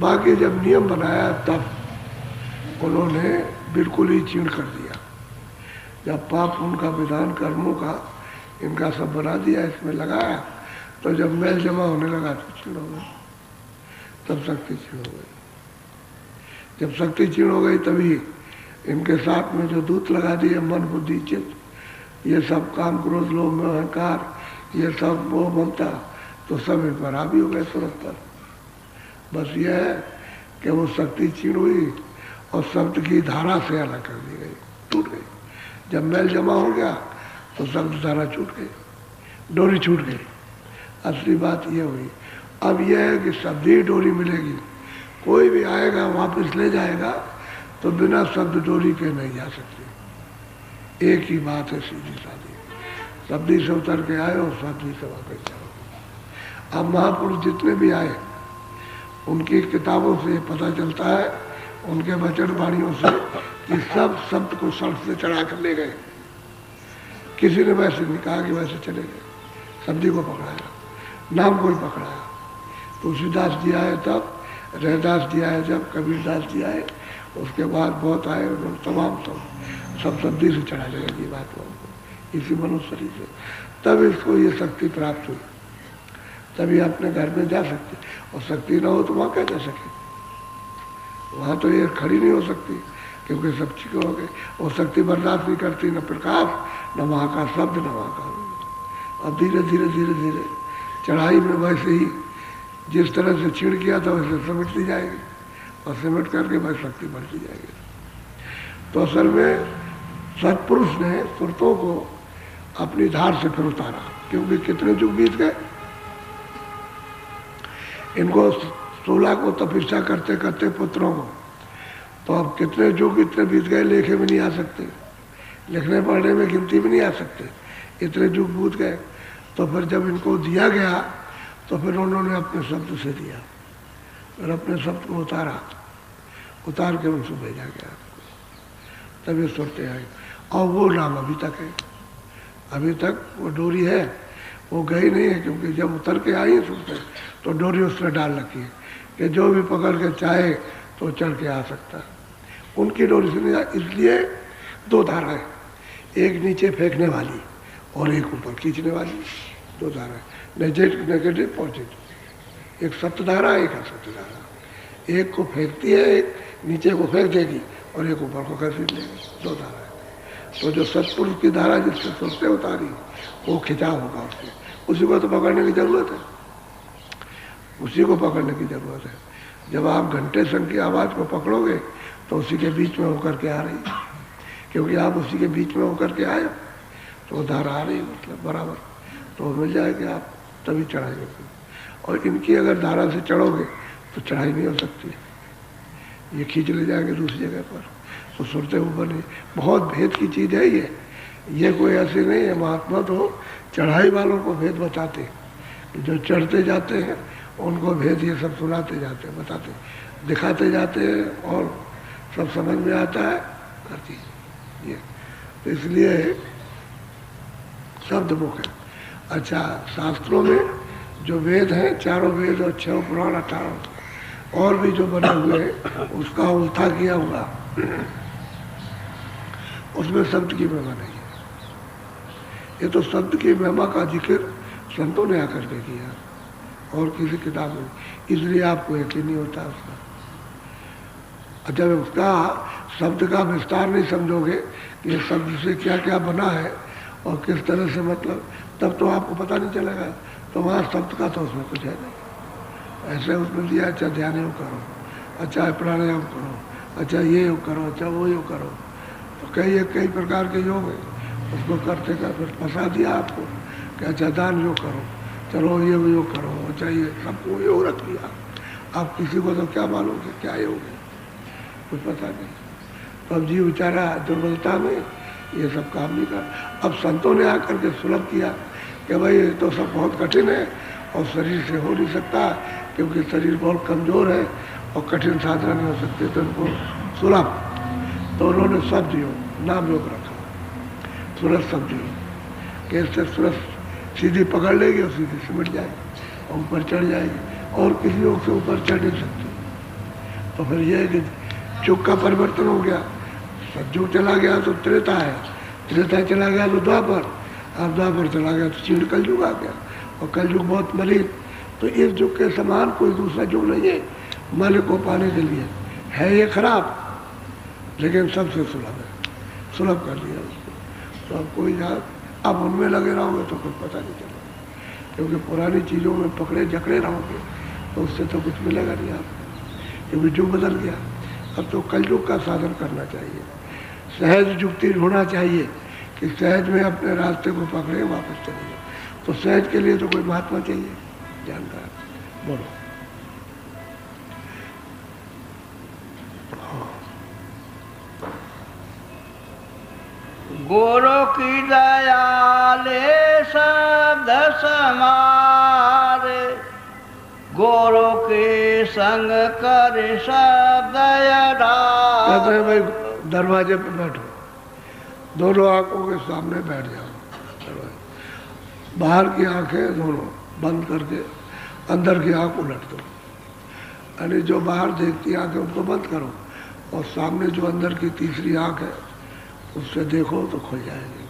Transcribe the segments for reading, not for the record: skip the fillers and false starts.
बाकी जब नियम बनाया तब उन्होंने बिल्कुल ही छीण कर दिया। जब पाप उनका विधान कर्मों का इनका सब बना दिया, इसमें लगाया, तो जब मैल जमा होने लगा तो छीण हो गई, तब शक्ति छीण हो गई। जब शक्ति छीण हो गई तभी इनके साथ में जो दूत लगा दिए, मन बुद्धि चित्त, ये सब काम क्रोध लोभ में अहंकार, ये सब वो ममता, तो सब इन पर हावी हो गए तुरंत पर। बस ये है कि वो शक्ति छीण हुई और शब्द की धारा से अलग कर दी गई, टूट गई। जब मैल जमा हो गया तो शब्द धारा छूट गई, डोरी छूट गई। असली बात ये हुई। अब यह है कि शब्द ही डोरी मिलेगी, कोई भी आएगा वापस ले जाएगा, तो बिना शब्द डोरी के नहीं जा सकती। एक ही बात है सीधी साधी, शब्दी से उतर के आए और शब्दी से वापस जाओ। अब महापुरुष जितने भी आए उनकी किताबों से पता चलता है, उनके वचन वाणियों से, कि सब शब्द को सड़क से चढ़ा कर ले गए। किसी ने वैसे नहीं कहा कि वैसे चले गए, शब्दी को पकड़ाया, नाम को ही पकड़ाया। तुलसीदास जी आए तब, रैदास जी आए जब, कबीरदास जी आए, उसके बाद बहुत आए, उन्होंने तमाम सब शब्दी से चढ़ा जाएगी बात को, इसी मनुष्य से। तब इसको ये शक्ति प्राप्त हुई, तभी अपने घर में जा सकते। और शक्ति ना हो तो वहाँ क्या जा सके, वहाँ तो ये खड़ी नहीं हो सकती, क्योंकि सब चीज़ हो गए। वो शक्ति बर्दाश्त नहीं करती, न प्रकाश, न वहाँ का शब्द, न वहाँ का। अब धीरे धीरे धीरे धीरे चढ़ाई में वैसे ही जिस तरह से छीण किया था वैसे समेटती जाएगी, और सिमट करके वह शक्ति बढ़ती जाएगी। तो असल में सत्पुरुष ने सुरतों को अपनी धार से फिर उतारा, क्योंकि कितने युग बीत गए। इनको 16 को तपस्या करते करते पुत्रों को, तो अब कितने युग इतने बीत गए, लेखे में नहीं आ सकते, लिखने पढ़ने में गिनती भी नहीं आ सकते, इतने युग बीत गए। तो फिर जब इनको दिया गया तो फिर उन्होंने अपने शब्द से दिया, फिर अपने शब्द को उतार के उनको भेजा गया, तभी सुरते आई। और वो नाम अभी तक है, अभी तक वो डोरी है, वो गई नहीं है, क्योंकि जब उतर के आई सुरते तो डोरी उसने डाल रखी है कि जो भी पकड़ के चाहे तो चढ़ के आ सकता है। उनकी डोरी से नहीं, इसलिए 2 धाराएं, एक नीचे फेंकने वाली और एक ऊपर खींचने वाली, 2 धाराएं, नेगेटिव पॉजिटिव। एक सत्य धारा, एक असत्य धारा। एक को फेंकती है, एक नीचे को फेंक देगी और एक ऊपर को खींच लेगी, 2 धाराएं। तो जो सत्पुरुष की धारा जिससे सुरते उतारी, वो खिंचाव होगा उससे, उसी को तो पकड़ने की जरूरत है, उसी को पकड़ने की जरूरत है। जब आप घंटे संग की आवाज़ को पकड़ोगे तो उसी के बीच में होकर के आ रही है, क्योंकि आप उसी के बीच में होकर के आए, तो धारा आ रही है, मतलब बराबर, तो मिल जाएगी, आप तभी चढ़ाएंगे। और इनकी अगर धारा से चढ़ोगे तो चढ़ाई नहीं हो सकती, ये खींच ले जाएंगे दूसरी जगह पर, तो सुरते ऊपर नहीं। बहुत भेद की चीज़ है ये कोई ऐसे नहीं है। महात्मा तो चढ़ाई वालों को भेद बताते, जो चढ़ते जाते हैं उनको भेद ये सब सुनाते जाते हैं, बताते, दिखाते जाते हैं, और सब समझ में आता है, करती है ये। तो इसलिए शब्द मुख है। अच्छा, शास्त्रों में जो वेद हैं, 4 वेद और 6 पुराण, 18 और भी जो बने हुए हैं, उसका उल्था किया हुआ, उसमें शब्द की महिमा नहीं है। ये तो शब्द की महिमा का जिक्र संतों ने आकर के किया, और किसी किताब में, इसलिए आपको यकीन नहीं होता उसका। अच्छा, उसका शब्द का विस्तार नहीं समझोगे कि ये शब्द से क्या क्या बना है और किस तरह से, मतलब, तब तो आपको पता नहीं चलेगा। तो वहाँ शब्द का तो उसमें कुछ है नहीं, ऐसे उसमें दिया, अच्छा ध्यान योग करो, अच्छा प्राणायाम करो, अच्छा ये योग करो, अच्छा वो योग करो, तो कई प्रकार के योग है। उसको करते करते फंसा दिया आपको कि अच्छा दान योग करो, चलो ये योग करो, अच्छा ये सबको योग रख लिया। आप किसी को तो क्या मालूम कि क्या योग है, कुछ पता नहीं। तो अब जीव बेचारा दुर्बलता में ये सब काम नहीं कर। अब संतों ने आकर के सुलभ किया कि भाई ये तो सब बहुत कठिन है और शरीर से हो नहीं सकता, क्योंकि शरीर बहुत कमज़ोर है और कठिन साधना नहीं हो सकते, तो उनको सुलभ। तो उन्होंने शब्द योग, नाम योग रखा, सूरज शब्द योग, कि इससे सूरज सीधी पकड़ लेगी और सीधी सिमट जाएगी और ऊपर चढ़ जाएगी, और किसी योग से ऊपर चढ़ नहीं सकती। तो फिर ये है कि युग का परिवर्तन हो गया, सतयुग चला गया तो त्रेता है, त्रेता चला गया तो द्वापर, अब द्वापर चला गया तो क्षीण कलयुग आ गया, और कलयुग बहुत मलिन। तो इस युग के समान कोई दूसरा युग नहीं है मल को पाने के लिए। है ये खराब, लेकिन सबसे सुलभ है, सुलभ कर दिया उसको। तो अब कोई अब उनमें लगे रहोगे तो कुछ पता नहीं चलेगा, क्योंकि पुरानी चीज़ों में पकड़े जकड़े रहोगे तो उससे तो कुछ मिलेगा नहीं आपको, क्योंकि युग बदल गया। अब तो कलयुग का साधन करना चाहिए, सहज युक्ति ढूंढना चाहिए कि सहज में अपने रास्ते को पकड़े वापस चले जाए। तो सहज के लिए तो कोई महात्मा चाहिए, जानकार। बोलो। गुरु की दयाले शब्द समारे, गुरु के संग कर शब्द कहते हैं भाई दरवाजे पे बैठो, दोनों आंखों के सामने बैठ जाओ, बाहर की आंखें दोनों बंद करके अंदर की आंख उलट दो, यानी जो बाहर देखती आंखें उनको बंद करो, और सामने जो अंदर की तीसरी आंख है उससे देखो तो खुल जाएगी।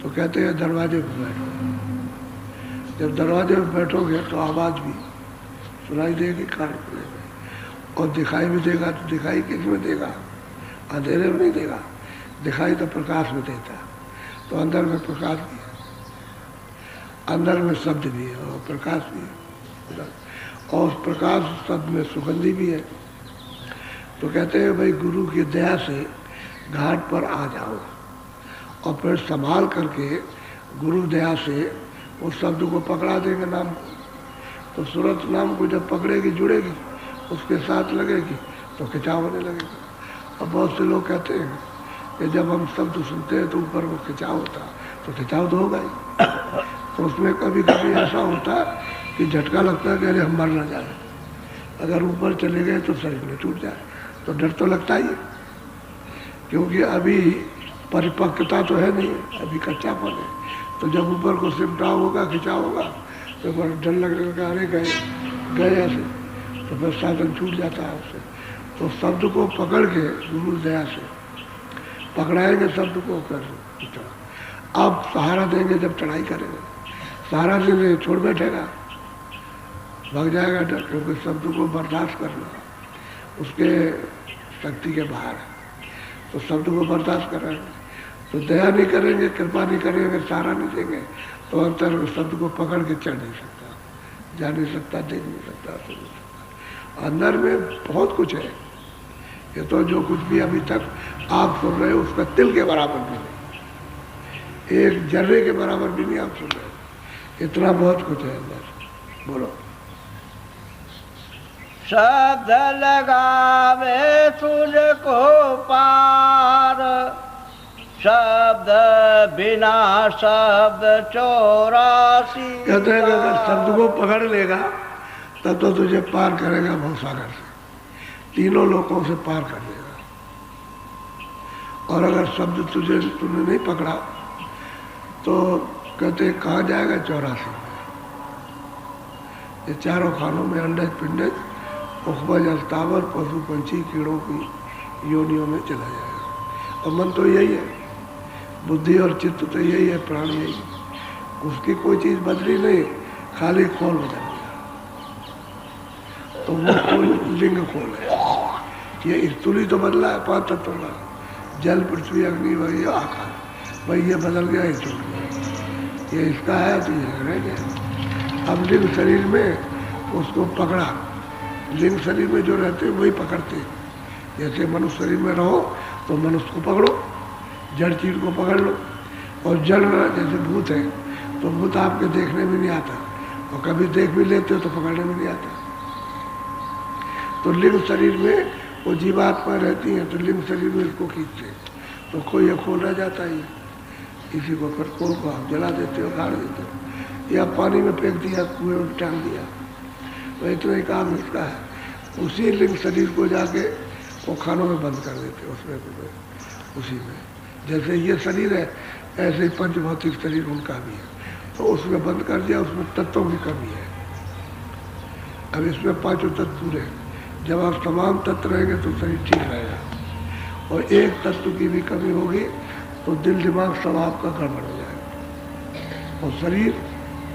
तो कहते हैं दरवाजे पर बैठो, जब दरवाजे पर बैठोगे तो आवाज़ भी सुनाई देगी, कान खुलेगा, और दिखाई भी देगा। तो दिखाई किस में देगा? अंधेरे में नहीं देगा, दिखाई तो प्रकाश में देता है। तो अंदर में प्रकाश भी है, अंदर में शब्द भी है और प्रकाश भी है, और उस प्रकाश शब्द में सुगंधी भी है। तो कहते हैं भाई गुरु की दया से घाट पर आ जाओ, और फिर संभाल करके गुरु दया से उस शब्द को पकड़ा देंगे नाम को। तो सूरत नाम को जब पकड़ेगी, जुड़ेगी, उसके साथ लगेगी तो खिंचाव होने लगेगा। और बहुत से लोग कहते हैं कि जब हम शब्द सुनते हैं तो ऊपर वो खिंचाव होता है, तो खिंचाव तो होगा ही। तो उसमें कभी कभी ऐसा होता है कि झटका लगता है कि अरे हम मर ना जाए, अगर ऊपर चले गए तो शरीर में टूट जाए, तो डर तो लगता ही है, क्योंकि अभी परिपक्वता तो है नहीं, अभी कच्चापन है। तो जब ऊपर को सिमटाव होगा, खिंचाव होगा, तो डर लगने लगा, अरे गए ऐसे, तो फिर साधन छूट जाता है उससे। तो शब्द को पकड़ के गुरु दया से पकड़ाएंगे शब्द को कर, अब सहारा देंगे जब चढ़ाई करेंगे, सहारा देंगे छोड़ बैठेगा, भाग जाएगा डर, क्योंकि शब्द को बर्दाश्त करना उसके शक्ति के बाहर है। तो शब्द को बर्दाश्त करेंगे, तो दया नहीं करेंगे, कृपा नहीं करेंगे, सहारा नहीं देंगे, तो अंतर शब्द को पकड़ के चढ़ नहीं सकता, जा नहीं सकता, देख नहीं सकता, सुन नहीं सकता। अंदर में बहुत कुछ है, ये तो जो कुछ भी अभी तक आप सुन रहे हो उसका तिल के बराबर भी नहीं, एक जर्रे के बराबर भी नहीं आप सुन रहे हो, इतना बहुत कुछ है अंदर। बोलो। शब्द लगावे तुझको पार, शब्द बिना शब्द 84। कहते हैं अगर शब्द को पकड़ लेगा तब तो तुझे पार करेगा भवसागर से, तीनों लोकों से पार कर देगा। और अगर शब्द तूने नहीं पकड़ा तो कहते कहाँ जाएगा? 84 में। ये चारों खानों में अंडज पिंडज उखबज अस्तावर पशु पंछी कीड़ों की योनियों में चला जाएगा। और मन तो यही है, बुद्धि और चित्त तो यही है, प्राण यही है, उसकी कोई चीज़ बदली नहीं, खाली खोल बदल गया। तो वो खोल लिंग खोल है। ये स्तूली तो बदला है, 5 तत्वों का, जल पृथ्वी अग्नि वही आकाश, भाई ये बदल गया, ये छूट गया, ये इसका है तो ये रह गया। अब लिंग शरीर में उसको पकड़ा, लिंग शरीर में जो रहते हैं वही पकड़ते हैं। जैसे मनुष्य शरीर में रहो तो मनुष्य को पकड़ो, जड़ चीड़ को पकड़ लो, और जड़ जैसे भूत है तो भूत आपके देखने में नहीं आता, और कभी देख भी लेते हो तो पकड़ने में नहीं आता। तो लिंग शरीर में वो जीवात्मा रहती हैं, तो लिंग शरीर में इसको खींचते हैं, तो कोई ये खोल रह जाता है, इसी को फिर खोल को आप जला देते हो, गाड़ देते हो, या पानी में फेंक दिया, कुएं में टांग दिया, तो इतना ही काम इसका है। उसी लिंग शरीर को जाके वो खानों में बंद कर देते हैं, उसमें उसी में, जैसे ये शरीर है ऐसे ही पंच भौतिक शरीर उनका भी है, तो उसमें बंद कर दिया, उसमें तत्वों की कमी है। अब इसमें 5 तत्व पूरे, जब आप तमाम तत्व रहेंगे तो शरीर ठीक रहेगा, और एक तत्व की भी कमी होगी तो दिल दिमाग सब आपका गड़बड़ हो जाएगा और शरीर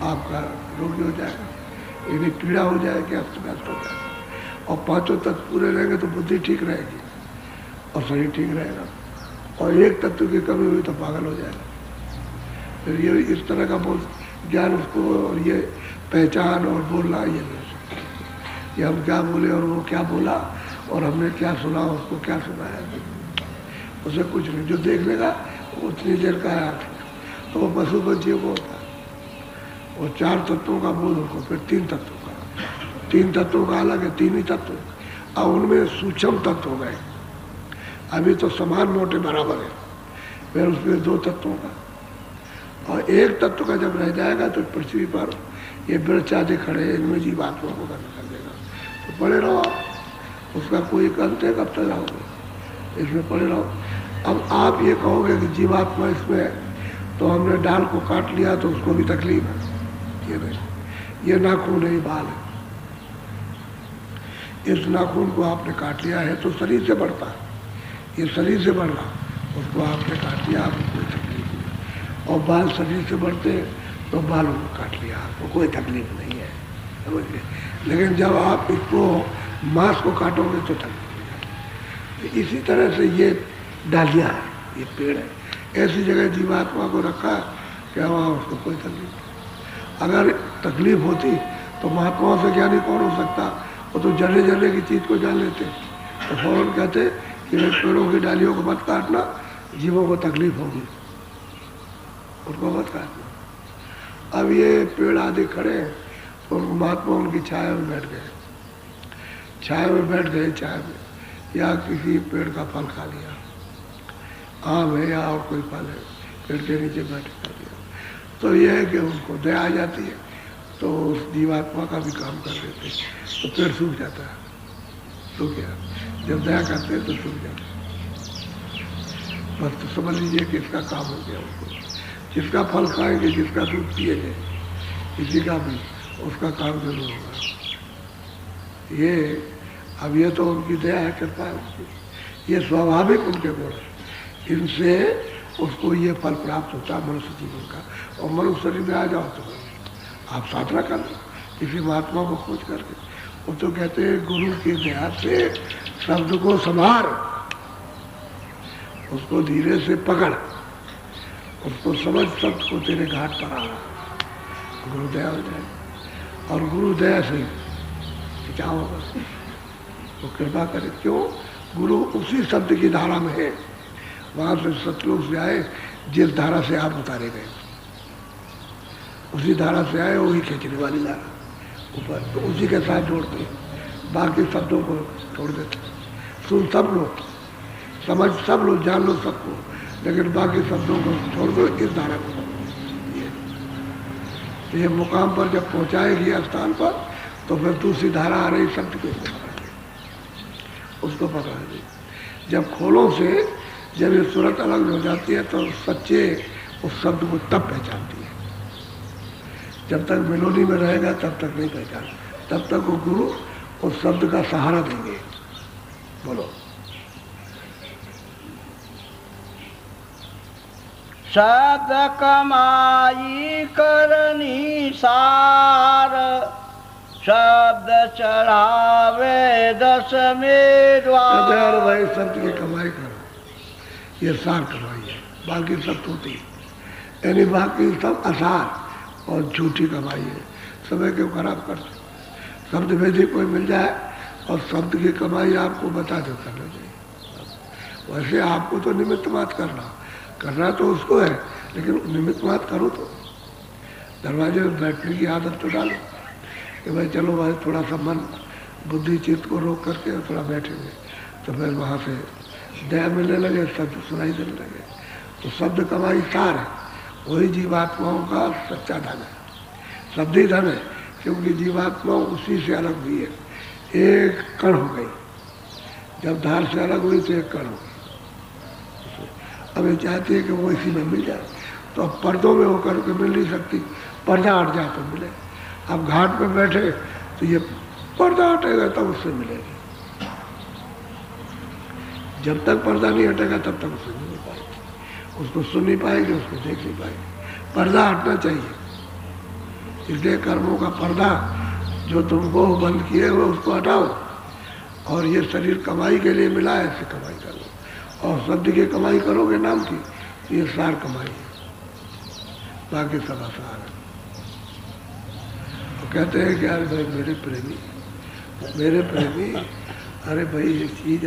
आपका रोगी हो जाएगा, यानी पीड़ा हो जाएगी, अस्त व्यस्त हो जाएगा। और पांचों तत्व पूरे रहेंगे तो बुद्धि ठीक रहेगी और शरीर ठीक रहेगा, और एक तत्व की कमी हुई तो पागल हो जाएगा। फिर ये इस तरह का बोल ज्ञान उसको, और ये पहचान और बोलना ये नहीं हो सकता कि हम क्या बोले और वो क्या बोला और हमने क्या सुना उसको क्या सुनाया, उसे कुछ नहीं। जो देख लेगा वो उतनी देर का है, तो वो पशु पंछियों को होता है। वो चार तत्वों का बोध उनको, फिर तीन तत्वों का, तीन तत्वों का अलग है, तीन ही तत्व। अब उनमें सूक्ष्म तत्व हो गए, अभी तो समान मोटे बराबर है, फिर उसमें दो तत्वों का, और एक तत्व का जब रह जाएगा तो पृथ्वी पर ये वृक्ष आदि खड़े, इनमें जीवात्मा को कर देगा। तो पड़े रहो आप, उसका कोई अंत है, कब तक रहोगे, इसमें पड़े रहो। अब आप ये कहोगे कि जीवात्मा इसमें है, तो हमने डाल को काट लिया तो उसको भी तकलीफ है, ये नहीं, ये नाखून है, बाल है, इस नाखून को आपने काट लिया है तो शरीर से बढ़ता है, ये शरीर से बढ़ रहा, उसको आपने काट लिया, आपको कोई तकलीफ नहीं। और बाल शरीर से बढ़ते तो बालों को काट लिया, आपको कोई तकलीफ नहीं है, समझ गए। लेकिन जब आप इसको मांस को काटोगे तो तकलीफ है। इसी तरह से ये डालियाँ है, ये पेड़ है, ऐसी जगह जीवात्मा को रखा क्या वहाँ उसको कोई तकलीफ नहीं। अगर तकलीफ होती तो महात्माओं से ज्ञानी कौन हो सकता, वो तो जले जले की चीज़ को जान लेते, तो फौरन कहते कि भाई पेड़ों की डालियों को मत काटना, जीवों को तकलीफ होगी, उनको मत काटना। अब ये पेड़ आदि खड़े हैं तो महात्मा उनकी छाया में बैठ गए, छाया में बैठ गए, छाया में, या किसी पेड़ का फल खा लिया, आम है या और कोई फल है, पेड़ के नीचे बैठ खा लिया, तो यह है कि उनको दया आ जाती है, तो उस जीवात्मा का भी काम कर देते, तो पेड़ सूख जाता है, सूख गया, जब दया करते हैं तो सूख जाता है। बस तो समझ लीजिए कि इसका काम हो गया उनको, जिसका फल खाएंगे, जिसका दूध पिएंगे, किसी का भी उसका काम जरूर होगा। ये अब ये तो उनकी दया है, कृपा है उसकी, ये स्वाभाविक उनके गुण है, इनसे उसको ये फल प्राप्त होता है मनुष्य जीवन का। और मनुष्य शरीर में आ जाओ तो आप साधना कर लो किसी महात्मा को खोज करके, वो तो कहते हैं गुरु की दया से शब्द को संभार, उसको धीरे से पकड़, उसको समझ, शब्द को तेरे घाट पर आ रहा, गुरुदया हो जाए। और गुरुदया से क्या होगा, वो कृपा करे, क्यों, गुरु उसी शब्द की धारा में है, वहां से सतलोक से आए, जिस धारा से आप उतारे गए उसी धारा से आए, वही खींचने वाली धारा ऊपर, तो उसी के साथ जोड़ते हैं, बाकी शब्दों को छोड़ देते। सुन सब लोग, समझ सब लोग, जान लो सबको, लेकिन बाकी शब्दों को छोड़ दो, इस धारा को। ये मुकाम पर जब पहुंचाएगी स्थान पर, तो फिर दूसरी धारा आ रही शब्द के उसको पकड़ दी। जब खोलों से जब ये सूरत अलग हो जाती है तो सच्चे उस शब्द को तब पहचानती है, जब तक मेलोडी में रहेगा तब तक नहीं पहचान, तब तक वो गुरु उस शब्द का सहारा देंगे। बोलो, शब्द कमाई करनी सार, शब्द चढ़ावे दस में द्वार। भाई शब्द की कमाई करो, ये सार कमाई है, बाकी सब टूटी, यानी बाकी सब आसार और झूठी कमाई है, समय क्यों खराब करते। शब्द वेदी कोई मिल जाए और शब्द की कमाई आपको बता दो करना चाहिए। वैसे आपको तो निमित्त बात करना तो उसको है, लेकिन निमित्त बात करो तो दरवाजे में बैठने की आदत तो डालो कि भाई चलो भाई थोड़ा सा मन बुद्धि चित्त को रोक करके थोड़ा बैठेंगे, तो फिर वहाँ से दया मिलने लगे, शब्द सुनाई देने लगे। तो शब्द कमाई सार है, वही जीवात्माओं का सच्चा धन है, शब्द ही धन है, क्योंकि जीवात्मा उसी से अलग हुई है, एक कण हो गई, जब धार से अलग हुई तो एक कण हो गई। अब ये चाहती है कि वो इसी में मिल जाए, तो अब पर्दों में होकर के मिल नहीं सकती, पर्दा हट जाए तो मिले। अब घाट पे बैठे तो ये पर्दा हटेगा तब उससे मिलेगी, जब तक पर्दा नहीं हटेगा तब तक उसे नहीं पाएगी, उसको सुन नहीं पाएगी, उसको देख नहीं पाएगी। पर्दा हटना चाहिए। इसलिए कर्मों का पर्दा जो तुमको बंद किए हुए उसको हटाओ, और ये शरीर कमाई के लिए मिला है, ऐसे कमाई कर लो। और शब्द की कमाई करोगे नाम की, ये सार कमाई है, बाकी सब आसार है। तो कहते हैं कि अरे भाई मेरे प्रेमी, अरे भाई ये चीज़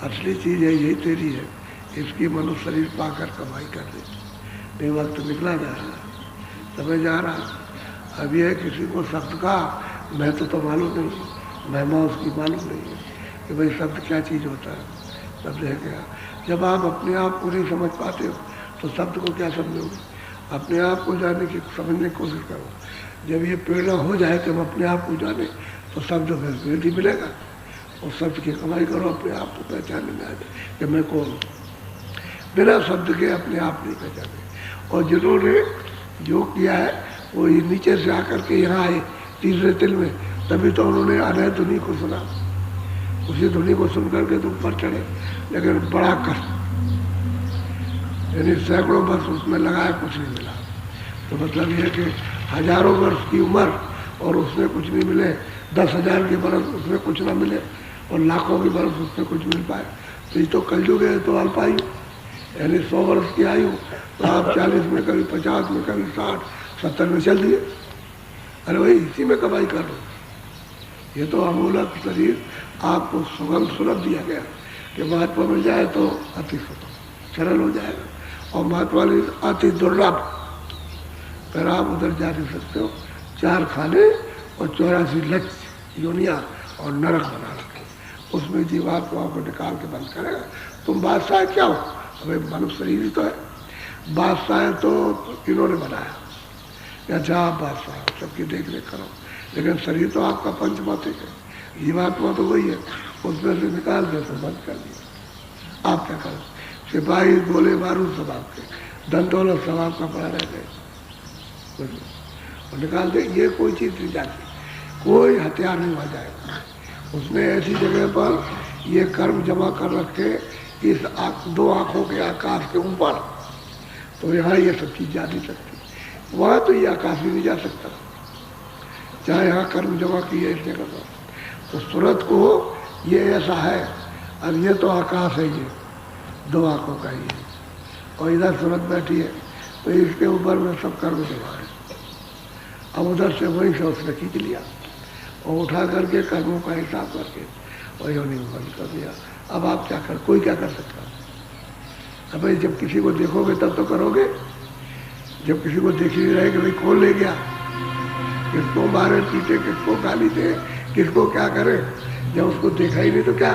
असली चीज़ है, यही तेरी है, इसकी मनुष्य शरीर पाकर कमाई कर ले। नहीं, वक्त निकला जा रहा, समय जा रहा। अब ये किसी को शब्द का महत्व तो मालूम नहीं, महिमा उसकी मालूम नहीं है कि भाई शब्द क्या चीज़ होता है। शब्द है क्या? जब आप अपने आप को नहीं समझ पाते हो तो शब्द को क्या समझोगे? अपने आप को जानने की समझने की कोशिश करो। जब ये प्रेरणा हो जाए कि हम अपने आप को जाने तो शब्द फिर ही मिलेगा। और शब्द की कमाई करो, अपने आप को पहचानने में आ जाए कि मैं कौन हूँ। बिना शब्द के अपने आप नहीं पहचाने। और जिन्होंने जो किया है वो नीचे से आकर के यहाँ आए तीसरे तिल में, तभी तो उन्होंने अनय धुनी को सुना। उसी धुनी को सुन करके तो ऊपर चढ़े, लेकिन बड़ा कष्ट, यानी सैकड़ों वर्ष उसमें लगाया, कुछ नहीं मिला। तो मतलब ये कि हजारों वर्ष की उम्र और उसमें कुछ नहीं मिले, 10,000 के बरस उसमें कुछ ना मिले, और लाखों के बरस उसमें कुछ मिल पाए। तो ये तो कलयुग है, तो अल्पायु, यानी 100 वर्ष की आयु, तो आप 40 में, कभी 50 में, कभी 60, 70 में चल दिए। अरे भाई इसी में कमाई कर लो। ये तो अमूलक शरीर आपको सुगम सुलभ दिया गया कि महात्मा मिल जाए तो अति सरल हो जाएगा, और महात्मा अति दुर्लभ। फिर आप उधर जा नहीं सकते हो। 4 खाने और 84 लक्ष्य योनिया और नरक बना रखे, उसमें जीवात्माओं को निकाल के बंद करेगा। तुम बादशाह क्या हो? अबे मनुष्य शरीर ही तो है। बादशाह तो इन्होंने बनाया, अच्छा आप बादशाह हो, सबकी देख रेख करो, लेकिन शरीर तो आपका पंचभौतिक है, जीवात्मा तो वही है, उसमें से निकाल दिया तो बंद कर दिया। आप क्या करो? सिपाही गोले बारूद सब आपके, धन दौलत सब आपका पड़ा रह गए, और निकाल दे। ये कोई चीज़ नहीं जाती, कोई हथियार नहीं हो जाएगा। उसने ऐसी जगह पर ये कर्म जमा कर रखे इस 2 आँखों के आकाश के ऊपर, तो यहाँ ये सब चीज़ जा नहीं सकती। वहाँ तो ये आकाश भी नहीं जा सकता, चाहे यहाँ कर्म जमा की है इस जगह पर। तो सूरत को ये ऐसा है, अब ये तो आकाश है, ये 2 आँखों का ही है, और इधर सूरत बैठी है, तो इसके ऊपर में सब कर्म जमा है। अब उधर से वहीं से उसने खींच लिया और उठा करके कर्मों का हिसाब करके और योनि में बंद कर दिया। अब आप क्या कर, कोई क्या कर सकता है? अब भाई जब किसी को देखोगे तब तो करोगे, जब किसी को देख ही नहीं रहे कि भाई कौन ले गया, किसको मारे पीटे, किसको गाली दे, किसको क्या करे, जब उसको देखा ही नहीं तो क्या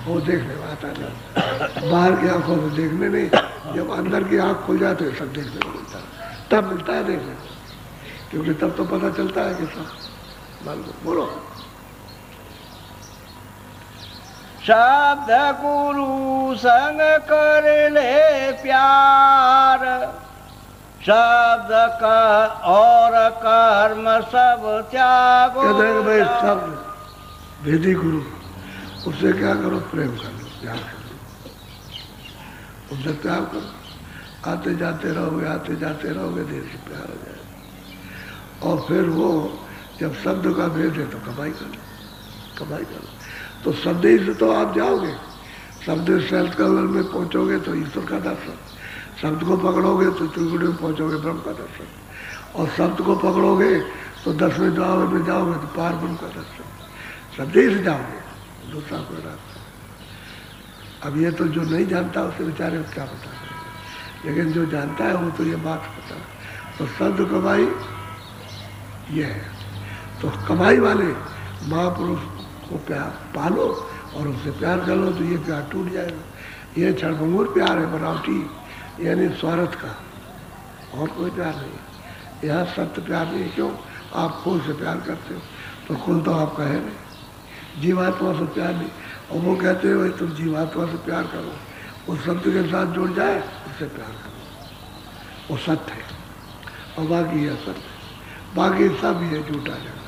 वो देखने में आता नहीं। बाहर की आंखों से देखने नहीं, जब अंदर की आंख खुल जाते सब देखने को मिलता है, तब मिलता है देखने को, क्योंकि तब तो पता चलता है कि सब मान लो। बोलो। शब्द गुरु संग कर ले प्यार, शब्द का और कर्म सब त्यागो। कहते हैं भाई शब्द भेदी गुरु, उससे क्या करो? प्रेम कर लो, प्यार कर लो, उससे प्यार करो। आते जाते रहोगे, आते जाते रहोगे, देर से प्यार हो जाएगा। और फिर वो जब शब्द का भेद है तो कमाई कर लो, कमाई कर लो। तो शब्द ही से तो आप जाओगे, शब्द से कमल में पहुंचोगे तो ईश्वर का दर्शन, शब्द को पकड़ोगे तो त्रिगुण में पहुंचोगे, ब्रह्म का दर्शन, और शब्द को पकड़ोगे तो 10वें द्वार में जाओगे तो पार ब्रह्म का दर्शन। शब्द ही से जाओगे, दूसरा कोई रास्ता। अब ये तो जो नहीं जानता उसे बेचारे को क्या पता, लेकिन जो जानता है वो तो ये बात पता है। तो शब्द कमाई ये है। तो कमाई वाले महापुरुष को प्यार पालो और उससे प्यार कर लो, तो ये प्यार टूट जाएगा। ये क्षणभंगुर प्यार है, बनावटी, यानी स्वार्थ का, और कोई प्यार नहीं। यहाँ सत्य प्यार नहीं। क्यों? आप खुद से प्यार करते हो, तो खुद तो आपका है नहीं। जीवात्मा से प्यार नहीं, और वो कहते हैं भाई तुम जीवात्मा से प्यार करो, उस सत्य के साथ जुड़ जाए, उससे प्यार करो, वो सत्य है। और बाकी ये सत्य, बाकी सब ये झूठा जाएगा।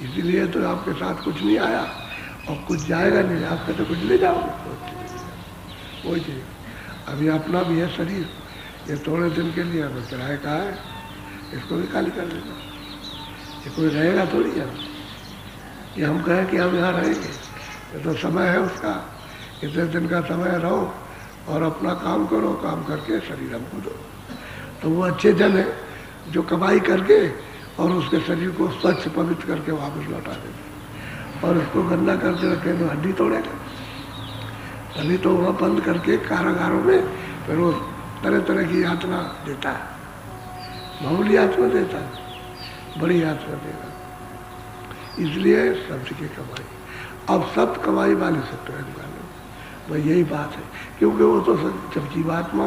इसीलिए तो आपके साथ कुछ नहीं आया और कुछ जाएगा नहीं, आपका तो कुछ ले जाओगे। कोई चीज़। अभी अपना भी है शरीर, ये थोड़े दिन के लिए हमें किराए का है, इसको भी खाली कर देना। ये कोई रहेगा थोड़ी है, ये हम कहें कि हम यहाँ रहेंगे, ये तो समय है उसका। इतने दिन का समय रहो और अपना काम करो, काम करके शरीर हमको दो। तो वो अच्छे जन है जो कमाई करके और उसके शरीर को स्वच्छ पवित्र करके वापस लौटा देते, और इसको गंदा करके रखे तो हड्डी तोड़ेगा। तभी तो वह बंद करके कारागारों में फिर वो तरह तरह की यातना देता है, मामूली यातना देता है, बड़ी यातना देगा। इसलिए शब्द की कमाई, अब शब्द कमाई वाले से प्रेम कर लो, भाई यही बात है। क्योंकि वो तो जब जीवात्मा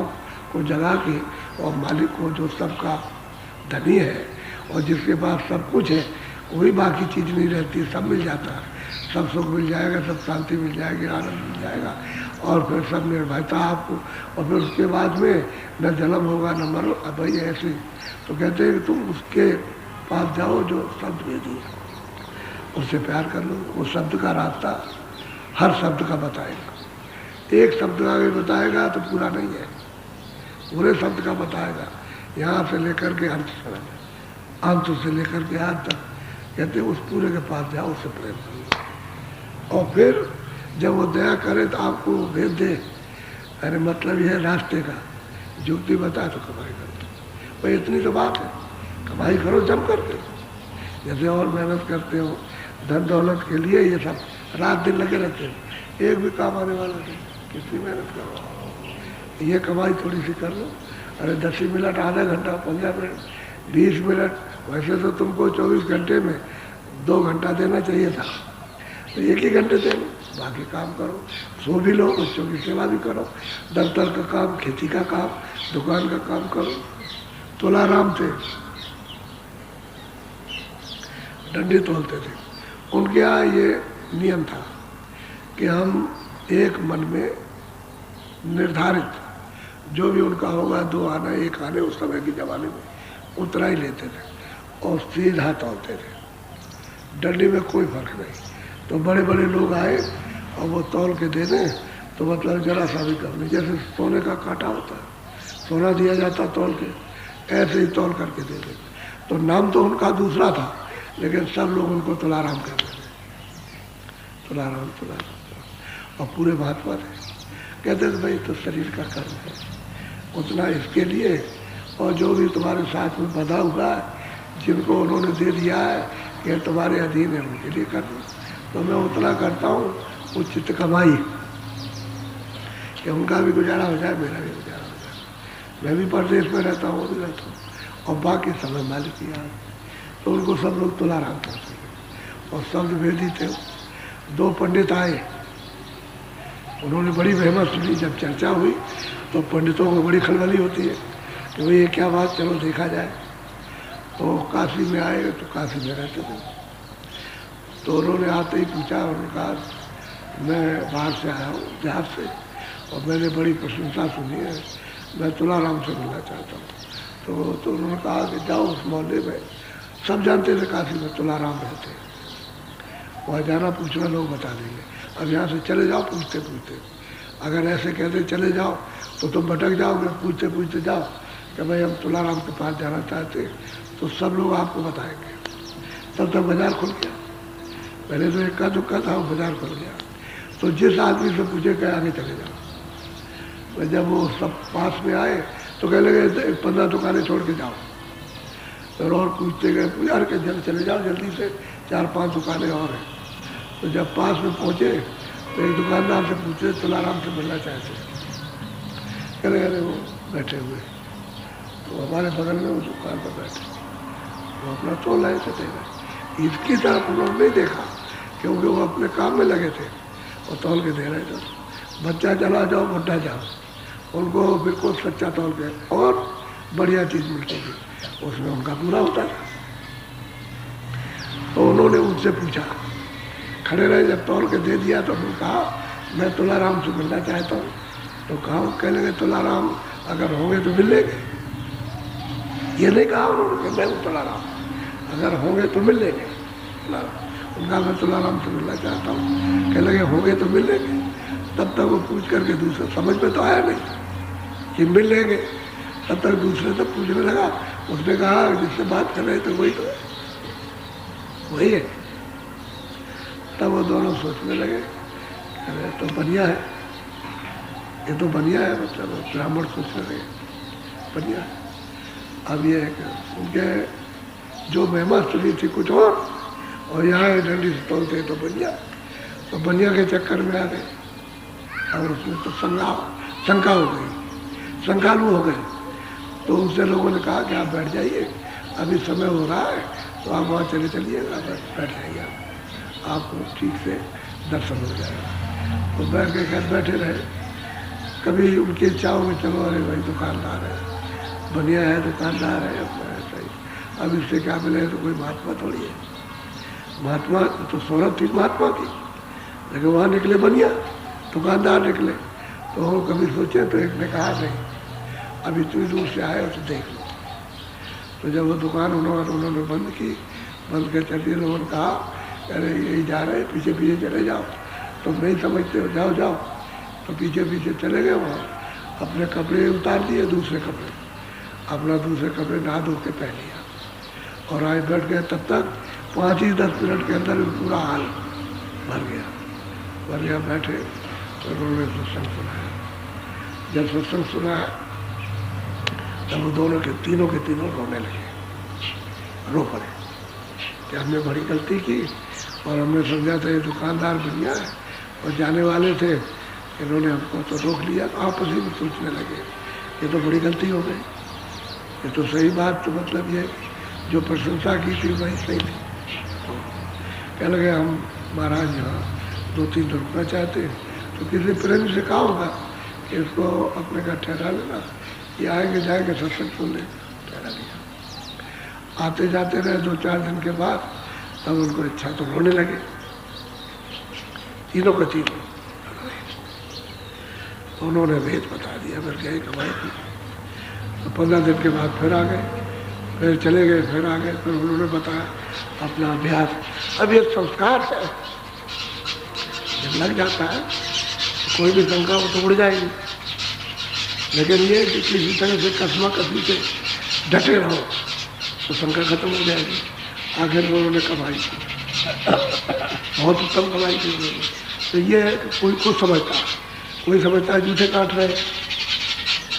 को जगा के और मालिक को जो सबका धनी है और जिसके पास सब कुछ है, वही बाकी चीज़ नहीं रहती, सब मिल जाता है, सब सुख मिल जाएगा, सब शांति मिल जाएगी, आनंद मिल जाएगा, और फिर सब निर्भयता आपको, और फिर उसके बाद में न जन्म होगा न मरो। अब भाई ऐसे तो कहते हैं कि तुम उसके पास जाओ जो शब्द भेदी, उससे प्यार कर लो। वो शब्द का रास्ता हर शब्द का बताएगा, एक शब्द का भी बताएगा तो पूरा नहीं है, पूरे शब्द का बताएगा, यहाँ से लेकर के अंत से लेकर के आज तक। कहते उस पूरे के पास जाओ, उससे प्रेम करो, और फिर जब वो दया करे तो आपको भेज दे। अरे मतलब यह है रास्ते का, युक्ति बताए तो कमाई करो। भाई इतनी तो बात है, कमाई करो जम करके, जैसे और मेहनत करते हो धन दौलत के लिए, ये सब रात दिन लगे रहते हो, एक भी काम आने वाला नहीं, कितनी मेहनत करो। ये कमाई थोड़ी सी कर लो। अरे 10 मिनट, आधा घंटा, 15 मिनट, 20 मिनट, वैसे तो तुमको 24 घंटे में 2 घंटा देना चाहिए था, तो 1 ही घंटे दे लो, बाकी काम करो, सो भी लो, बच्चों की सेवा भी करो, दफ्तर का काम, खेती का काम, दुकान का काम करो। तुलाराम थे, डंडे तोलते थे, उनके यहाँ ये नियम था कि हम एक मन में निर्धारित जो भी उनका होगा, 2 आने 1 आने, उस समय की जमाने में उतना ही लेते थे और सीधा तोलते थे, डंडी में कोई फर्क नहीं। तो बड़े बड़े लोग आए और वो तौल के दे दें तो मतलब जरा सा भी कम नहीं, जैसे सोने का कांटा होता है, सोना दिया जाता तौल के, ऐसे ही तौल करके दे दें। तो नाम तो उनका दूसरा था, लेकिन सब लोग उनको तुलाराम कहते थे, तुलाराम तुलाराम। और पूरे महात्मा थे, कहते थे भाई तो शरीर का कर्म है, उतना इसके लिए, और जो भी तुम्हारे साथ में बधा हुआ है, जिनको उन्होंने दे दिया है कि तुम्हारे अधीन है, उनके लिए कर दो। तो मैं उतना करता हूँ उचित कमाई, कि उनका भी गुजारा हो जाए, मेरा भी गुजारा हो जाए। मैं भी परदेश में रहता हूँ, वो भी रहता हूँ, और बाकी समय मालिक की याद। तो उनको सब लोग तुलाराम करते थे और शब्द भेदी थे। 2 पंडित आए, उन्होंने बड़ी मेहनत सुनी। जब चर्चा हुई तो पंडितों को बड़ी खलबली होती है कि भाई ये क्या बात, चलो देखा जाए। तो काशी में आए, तो काशी में रहते थे, तो उन्होंने आते ही पूछा, उन्होंने कहा मैं बाहर से आया हूँ जहाज से, और मैंने बड़ी प्रशंसा सुनी है, मैं तुलाराम से मिलना चाहता हूँ। तो उन्होंने कहा कि जाओ उस मोहल्ले में, सब जानते थे काशी में तुलाराम रहते हैं, वहाँ जाना पूछना, लोग बता देंगे। अब यहाँ से चले जाओ पूछते पूछते, अगर ऐसे कहते चले जाओ तो तुम भटक जाओगे, पूछते पूछते जाओ कि भाई हम तुलाराम के पास जाना चाहते, तो सब लोग आपको बताएंगे। तब तक बाजार खुल गया, पहले तो इक्का दुक्का था, वो बाजार खुल गया। तो जिस आदमी से पूछे कि आगे चले जाओ, तो जब वो सब पास में आए तो कह लगे 15 दुकानें छोड़ के जाओ। तो और पूछते गए, यार के जल्द चले जाओ, जल्दी से 4-5 दुकानें और हैं। तो जब पास में पहुँचे तो एक दुकानदार से पूछे तुलाराम से मिलना चाहते, कह रहे वो बैठे हुए, तो हमारे बगल में वो दुकान पर बैठे, वो अपना तोल आए थे। इसकी तरफ उन्होंने नहीं देखा, क्योंकि वो अपने काम में लगे थे और तौल के दे रहे थे। बच्चा चला जाओ, बुढ़ा जाओ, उनको बिल्कुल सच्चा तौल के और बढ़िया चीज़ मिलती थी, उसमें उनका पूरा होता था। तो उन्होंने उनसे पूछा, खड़े रहे, जब तौल के दे दिया तो उन्होंने कहा मैं तुलाराम से मिलना चाहता हूँ। तो कहा, कह लगे तुलाराम अगर होंगे तो मिल लेंगे। ये नहीं कहा उन्होंने कि मैं हूँ तुलाराम, अगर होंगे तो मिल लेंगे तुलाराम। उनका मैं तुलाराम से मिलना चाहता हूँ, कह लगे होंगे तो मिल लेंगे। तब तक वो पूछ पूछ करके दूसरा, समझ में तो आया नहीं कि मिल लेंगे, तब तक दूसरे से पूछने लगा। उसने कहा जिससे बात कर रहे थे वही तो है, वही है। तब वो दोनों सोचने लगे, अरे तो बढ़िया है, ये तो बढ़िया है, मतलब ब्राह्मण सोचने लगे बढ़िया है। अब ये उनके जो महिमा सुनी थी कुछ और यहाँ डंडी से तोलते तो बढ़िया के चक्कर में आ गए। और उसमें तो शंका हो गई, शंकालु हो गए। तो उनसे लोगों ने कहा कि आप बैठ जाइए, अभी समय हो रहा है, तो आप वहाँ चले चलिएगा, बैठ जाइए, आपको ठीक से दर्शन हो जाएगा। तो बैठ के खैर बैठे रहे। कभी उनकी इच्छाओं में चलो, अरे भाई दुकानदार है, बढ़िया है, दुकानदार है, अपना ऐसा ही, अब इससे क्या मिले, तो कोई महात्मा थोड़ी है। महात्मा तो शोहरत थी महात्मा की, लेकिन वहाँ निकले बढ़िया दुकानदार निकले। तो वो कभी सोचे, तो एक ने कहा नहीं, अभी इतनी दूर से आए तो देख लो। तो जब वो दुकान उन्होंने बंद की, बंद कर चलिए, लोगों ने कहा अरे यही जा रहे, पीछे पीछे चले जाओ, तुम नहीं समझते हो, जाओ जाओ। तो पीछे पीछे चले गए। वहाँ अपने कपड़े उतार दिए, दूसरे कपड़े, अपना दूसरे कपड़े नहा धो के पहन लिया और आए बैठ गए। तब तक 5-10 मिनट के अंदर पूरा हाल भर गया। बैठे तो उन्होंने सत्संग सुनाया। जब सत्संग सुनाया तब वो दोनों के तीनों रोने लगे, रो पड़े कि हमने बड़ी गलती की और हमने समझा था ये दुकानदार बढ़िया है और जाने वाले थे, इन्होंने हमको तो रोक लिया। आपस ही में सोचने लगे ये तो बड़ी गलती हो गई, ये तो सही बात, तो मतलब ये जो प्रशंसा की थी वही सही थी। तो कहने लगे हम महाराज यहाँ 2-3 दिन रुकना चाहते हैं, तो किसी प्रेम से कहा होगा कि इसको अपने घर ठहरा लेना, ये आएंगे जाएंगे सत्संग सुन ले। ठहरा दिया। आते जाते रहे 2-4 दिन के बाद, तब उनको इच्छा तो रोने लगे, तीनों को तीनों। तो उन्होंने भेद बता दिया, फिर गए कमाई की। तो 15 दिन के बाद फिर आ गए, फिर चले गए, फिर आ गए। फिर उन्होंने बताया अपना अभ्यास। अब ये संस्कार है, जब लग जाता है तो कोई भी शंका वो तो उड़ जाएगी, लेकिन ये कि किसी तरह से कसमा कसमी से डटे रहो तो शंका खत्म हो जाएगी। आखिर उन्होंने कमाई की, बहुत उत्तम कमाई की उन्होंने। तो ये है कि कोई समझता है जूठे काट रहे,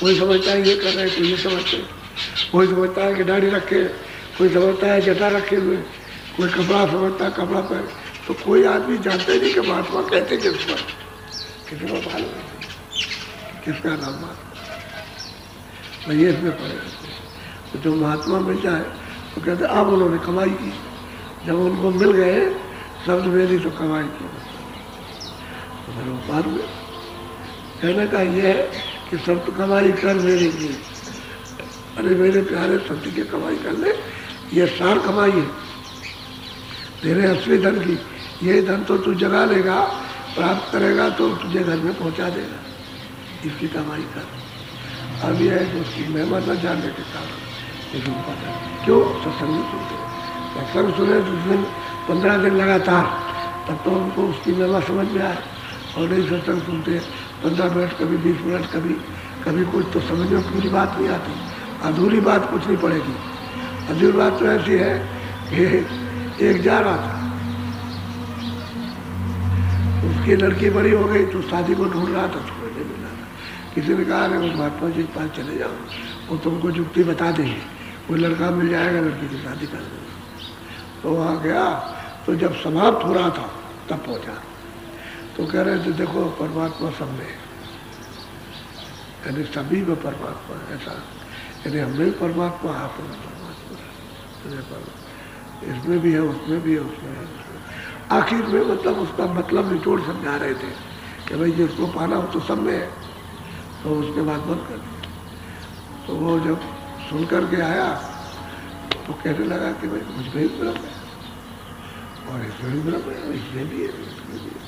कोई समझता है ये कर रहे, कोई ये समझते, कोई समझता है कि दाढ़ी रखे, कोई समझता है जटा रखे हुए, कोई कपड़ा समझता है कपड़ा पहन। तो कोई आदमी जानते नहीं कि महात्मा कहते किसको, किसी को मालूम नहीं किसका नाम महात्मा। तो ये इसमें पड़ेगा। तो जो महात्मा मिल जाए तो कहते अब उन्होंने कमाई की। जब उनको मिल गए शब्द मेरी तो कमाई की, तो फिर वो बात में कहने का ये है कि सब तो कमाई कर मेरी की। अरे मेरे प्यारे सत्य की कमाई कर ले, ये सार कमाई है तेरे असली धन की। ये धन तो तू जगा लेगा, प्राप्त करेगा तो तुझे घर में पहुंचा देगा, इसकी कमाई कर। अब यह है कि उसकी महिमा न जानने के कारण लेकिन पता क्यों सत्संग सुनते, सत्संग सुने जिस दिन 15 दिन लगातार, तब तो उनको उसकी महिमा समझ में आए। और नहीं सत्संग सुनते 15 मिनट, कभी 20 मिनट, कभी कुछ, तो समझ में पूरी बात नहीं आती। अधूरी बात कुछ नहीं पड़ेगी। अधूरी बात तो ऐसी है कि एक जा रहा था, उसकी लड़की बड़ी हो गई तो शादी को ढूंढ रहा था, तो नहीं मिल रहा था। किसी ने कहा वो महात्मा जी के पास चले जाओ, वो तुमको जुक्ति बता देंगे, कोई लड़का मिल जाएगा, लड़की की शादी कर देगा। तो वहाँ गया, तो जब समाप्त हो रहा था तब पहुँचा। तो कह रहे थे देखो परमात्मा सब में, यानी सभी में परमात्मा, ऐसा यानी हमें भी परमात्मा, आप में परमात्मा, इसमें भी है, उसमें भी है, उसमें है। आखिर में मतलब उसका मतलब निचोड़ समझा रहे थे कि भाई जिसको पाना हो तो सब में है। तो उसके बाद बंद कर दिया। तो वो जब सुन कर के आया तो कहने लगा कि भाई मुझ में भी ब्रह्म है और इसमें भी ब्रह्म है, इसमें भी है, इसमें भी है।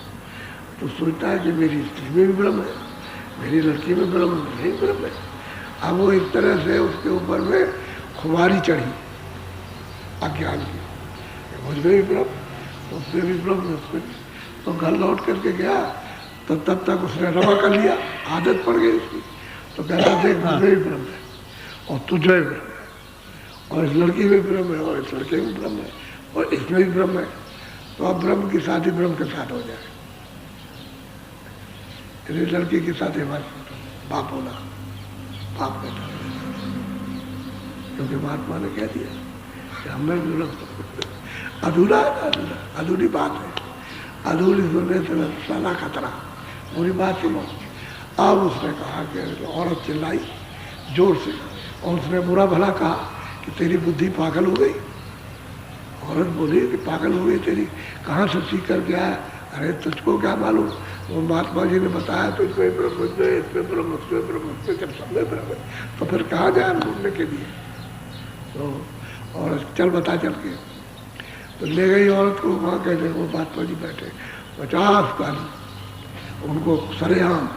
तो सोचता है कि मेरी स्त्री में भी ब्रह्म है, मेरी लड़की में ब्रह्म है, मेरी ब्रह्म है। अब वो एक तरह से उसके ऊपर में खुमारी चढ़ी अज्ञान की, मुझ में भी ब्रह्म, उसमें भी ब्रह्म है, उसमें। तो घर लौट करके गया तो तब तक उसने रमा कर लिया, आदत पड़ गई उसकी। तो कहता देख मुझे भी ब्रह्म है और तुझे भी ब्रह्म है, और इस लड़की में ब्रह्म है, और इस लड़के में ब्रह्म है, और इसमें भी ब्रह्म है। तो अब ब्रह्म की शादी ब्रह्म के साथ हो जाए। इस लड़की की शादी हमारे बाप होना, बाप कहता है, क्योंकि महात्मा ने कह दिया कि हमें अधूरा है, अधूरी बात है, अधूरी सुनने से साला खतरा, पूरी बात सुनो। अब उसने कहा कि औरत चिल्लाई जोर से, और उसने बुरा भला कहा कि तेरी बुद्धि पागल हो गई। औरत बोली कि पागल हो गई तेरी, कहाँ से सीख कर गया है? अरे तुझको क्या मालूम, वो महात्मा जी ने बताया तो इसमें ब्रह्म, इसमें ब्रह्म, इसमें ब्रह्म, इसमें जब सब में ब्रह्म, तो फिर कहाँ जाए ढूंढने के लिए? तो और चल बता चल के, तो ले गई औरत को वहाँ। कहते वो महात्मा जी बैठे 50 गाली उनको सरेआम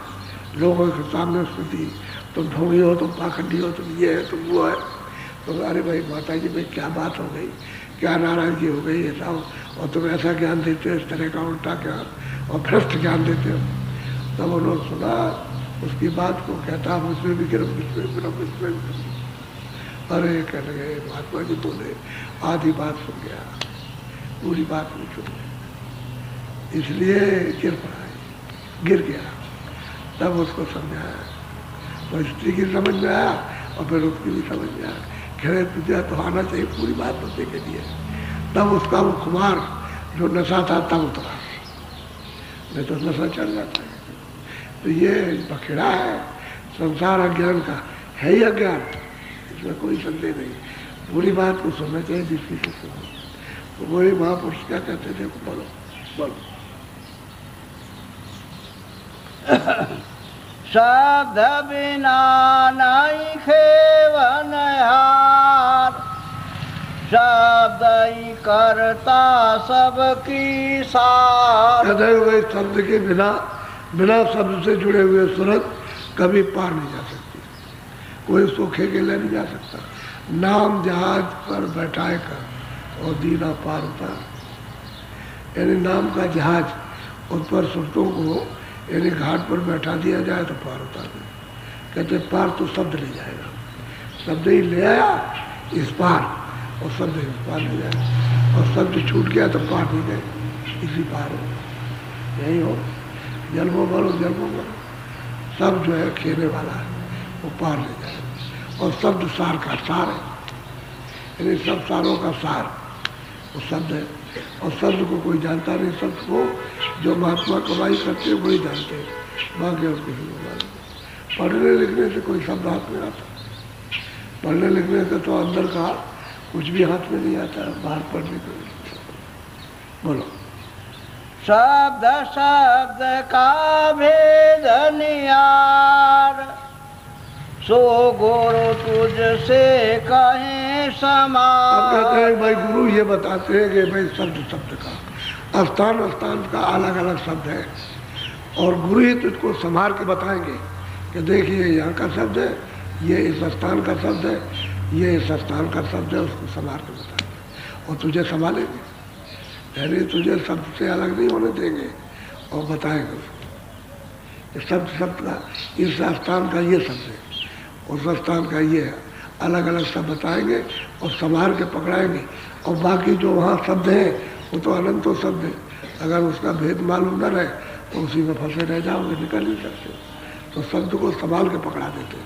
लोगों के सामने स्थिति, तुम ढोंगी हो, तुम पाखंडी हो, तुम ये है, तुम वो है। तो अरे भाई माता जी भाई क्या बात हो गई, क्या नाराजगी हो गई ऐसा हो, और तुम ऐसा ज्ञान देते हो, इस तरह का उल्टा ज्ञान और भ्रष्ट ज्ञान देते हो। तब उन्होंने सुना उसकी बात को, कहता उसमें भी गिरम, इसमें गिरम, इसमें गिरम। अरे कह लगे महात्मा जी बोले आधी बात सुन गया, पूरी बात नहीं सुन गई, इसलिए गिर पड़ा, गिर गया। तब उसको समझाया, तो स्त्री की समझ में आया और फिर उसकी भी समझ में आया, खैर तुझे तो आना चाहिए पूरी बात बच्चे के लिए। तब उसका वो खुमार जो नशा था तब उतरा, नहीं तो नशा चढ़ जाता है। तो ये बखेड़ा है संसार अज्ञान का, है ही अज्ञान, इसमें कोई संदेह नहीं। पूरी बात को सुनना चाहिए जिसकी से सुनो। तो वही महापुरुष क्या कहते थे, बोलो बोलो। शब्द बिना नहीं खेवन हार, शब्द ही करता सबकी सार। कहते हुए शब्द के बिना, बिना शब्द से जुड़े हुए सूरत कभी पार नहीं जा सकती, कोई उसको खेके ले नहीं जा सकता। नाम जहाज पर बैठाए कर और दीना पार उतार, यानी नाम का जहाज उस पर सुरतों को यानी घाट पर बैठा दिया जाए तो पार उतार दे। कहते पार तो शब्द ले जाएगा, शब्द ही ले आया इस पार और शब्द इस पार ले जाए, और शब्द छूट गया तो पार नहीं गए, इसी पार हो। यही हो, जन्मों भरो जन्मों भरो, सब जो है खेने वाला है वो पार ले जाए। और शब्द सार का सार है, यानी सब सारों का सार वो शब्द है। और शब्द को कोई जानता नहीं, शब्द को जो महात्मा कमाई करते हैं वही जानते हैं, बाकी और किसी को मालूम। पढ़ने लिखने से कोई शब्द हाथ में आता, पढ़ने लिखने से तो अंदर का कुछ भी हाथ में नहीं आता, बाहर पढ़ने को। बोलो। शब्द शब्द का भेद नियार, सो गुरु तुझसे कहे समान। अब कहते हैं भाई गुरु ये बताते हैं कि भाई शब्द शब्द का, स्थान स्थान का अलग अलग शब्द है, और गुरु ही तुझको संभाल के बताएंगे कि देखिए यहाँ का शब्द है, ये इस स्थान का शब्द है, ये इस स्थान का शब्द है, उसको संभाल के बताएंगे और तुझे संभालेंगे, यानी तुझे शब्द से अलग नहीं होने देंगे और बताएंगे उसको। शब्द शब्द का, इस स्थान का ये शब्द है, उस स्थान का ये है, अलग अलग शब्द बताएंगे और संभाल के पकड़ाएंगे। और बाकी जो वहाँ शब्द हैं वो तो अनंतो शब्द है, अगर उसका भेद मालूम न रहे तो उसी में फंसे रह जाओगे, निकल नहीं सकते। तो शब्द को संभाल के पकड़ा देते,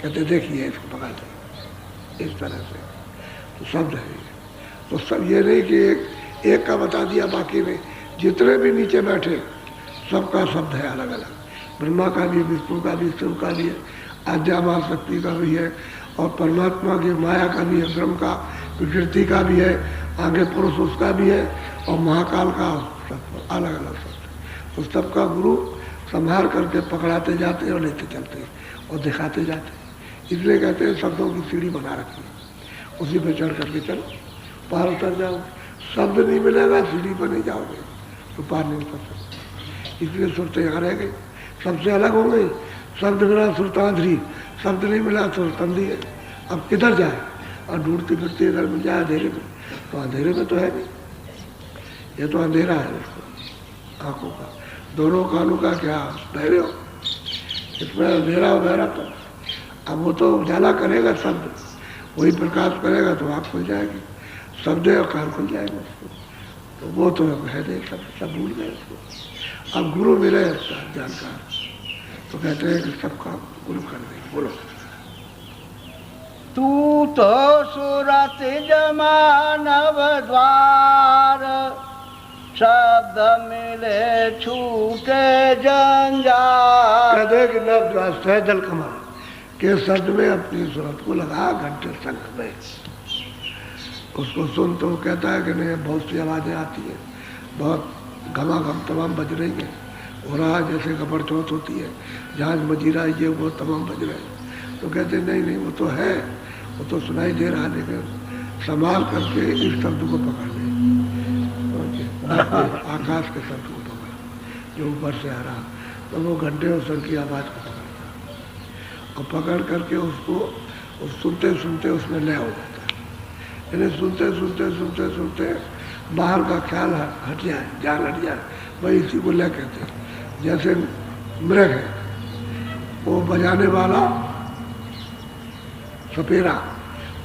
कहते देखिए इसको पकड़ दे इस तरह से, तो शब्द है ये। तो सब ये नहीं कि एक का बता दिया बाकी नहीं, जितने भी नीचे बैठे सबका शब्द है अलग अलग, ब्रह्मा का भी, विष्णु का भी, शिव का भी है, आद्यामा शक्ति का भी है, और परमात्मा की माया का भी है, ब्रह्म का, प्रकृति का भी है, आगे पुरुष उसका भी है, और महाकाल का सब अलग अलग शब्द। तो सबका गुरु संभाल करके पकड़ाते जाते हैं और लेते चलते हैं और दिखाते जाते हैं। इसलिए कहते हैं शब्दों की सीढ़ी बना रखी है, उसी पे चढ़ करके चलो, पार उतर जाओगे। शब्द नहीं मिलेगा सीढ़ी पर नहीं जाओगे तो पार नहीं उतर सकते। इसलिए सुरते यहाँ रह गई, सबसे अलग हो गई। शब्द मिला सुरतांधरी, शब्द नहीं मिला सुरतंदी है। अब किधर जाए, और ढूंढती फिरती इधर मिल जाए अंधेरे में, तो अंधेरे में तो है नहीं, ये तो अंधेरा है उसको आँखों का। दोनों कानों का क्या बहरे हो, इसमें अंधेरा हो बहरा तो। अब वो तो उजाला करेगा शब्द, वही प्रकाश करेगा तो आँख खुल जाएगी, शब्द है और कान खुल जाएगा उसको। तो वो तो है नहीं, सब भूल गए उसको। अब गुरु मिले जानकार तो कहते हैं कि सब काम गुरु कर देंगे। बोलो। तू तो सूरत जमानव द्वार, शब्द मिले छूटे जंजाल। कहते हैं कि नव द्वार सहजल कमा के शब्द में अपनी सूरत को लगा घंटे शंख में, उसको सुन तो कहता है कि नहीं बहुत सी आवाज़ें आती हैं, बहुत घमाघम तमाम बज रही है, हो रहा जैसे गबर चौथ होती है, जहाज मजीरा ये वो तमाम बज रहे हैं। तो कहते नहीं नहीं वो तो है, वो तो सुनाई दे रहा, लेकिन संभाल करके इस शब्द को पकड़ ले, आकाश के शब्द को पकड़ जो ऊपर से आ रहा, तो वो घंटे और सर की आवाज़ को पकड़ता और पकड़ करके उसको सुनते सुनते उसमें लय हो जाता है। यानी सुनते सुनते सुनते सुनते बाहर का ख्याल हट जाए, जान हट जाए, वही इसी को लय कहते हैं। जैसे मृग है, वो बजाने वाला सपेरा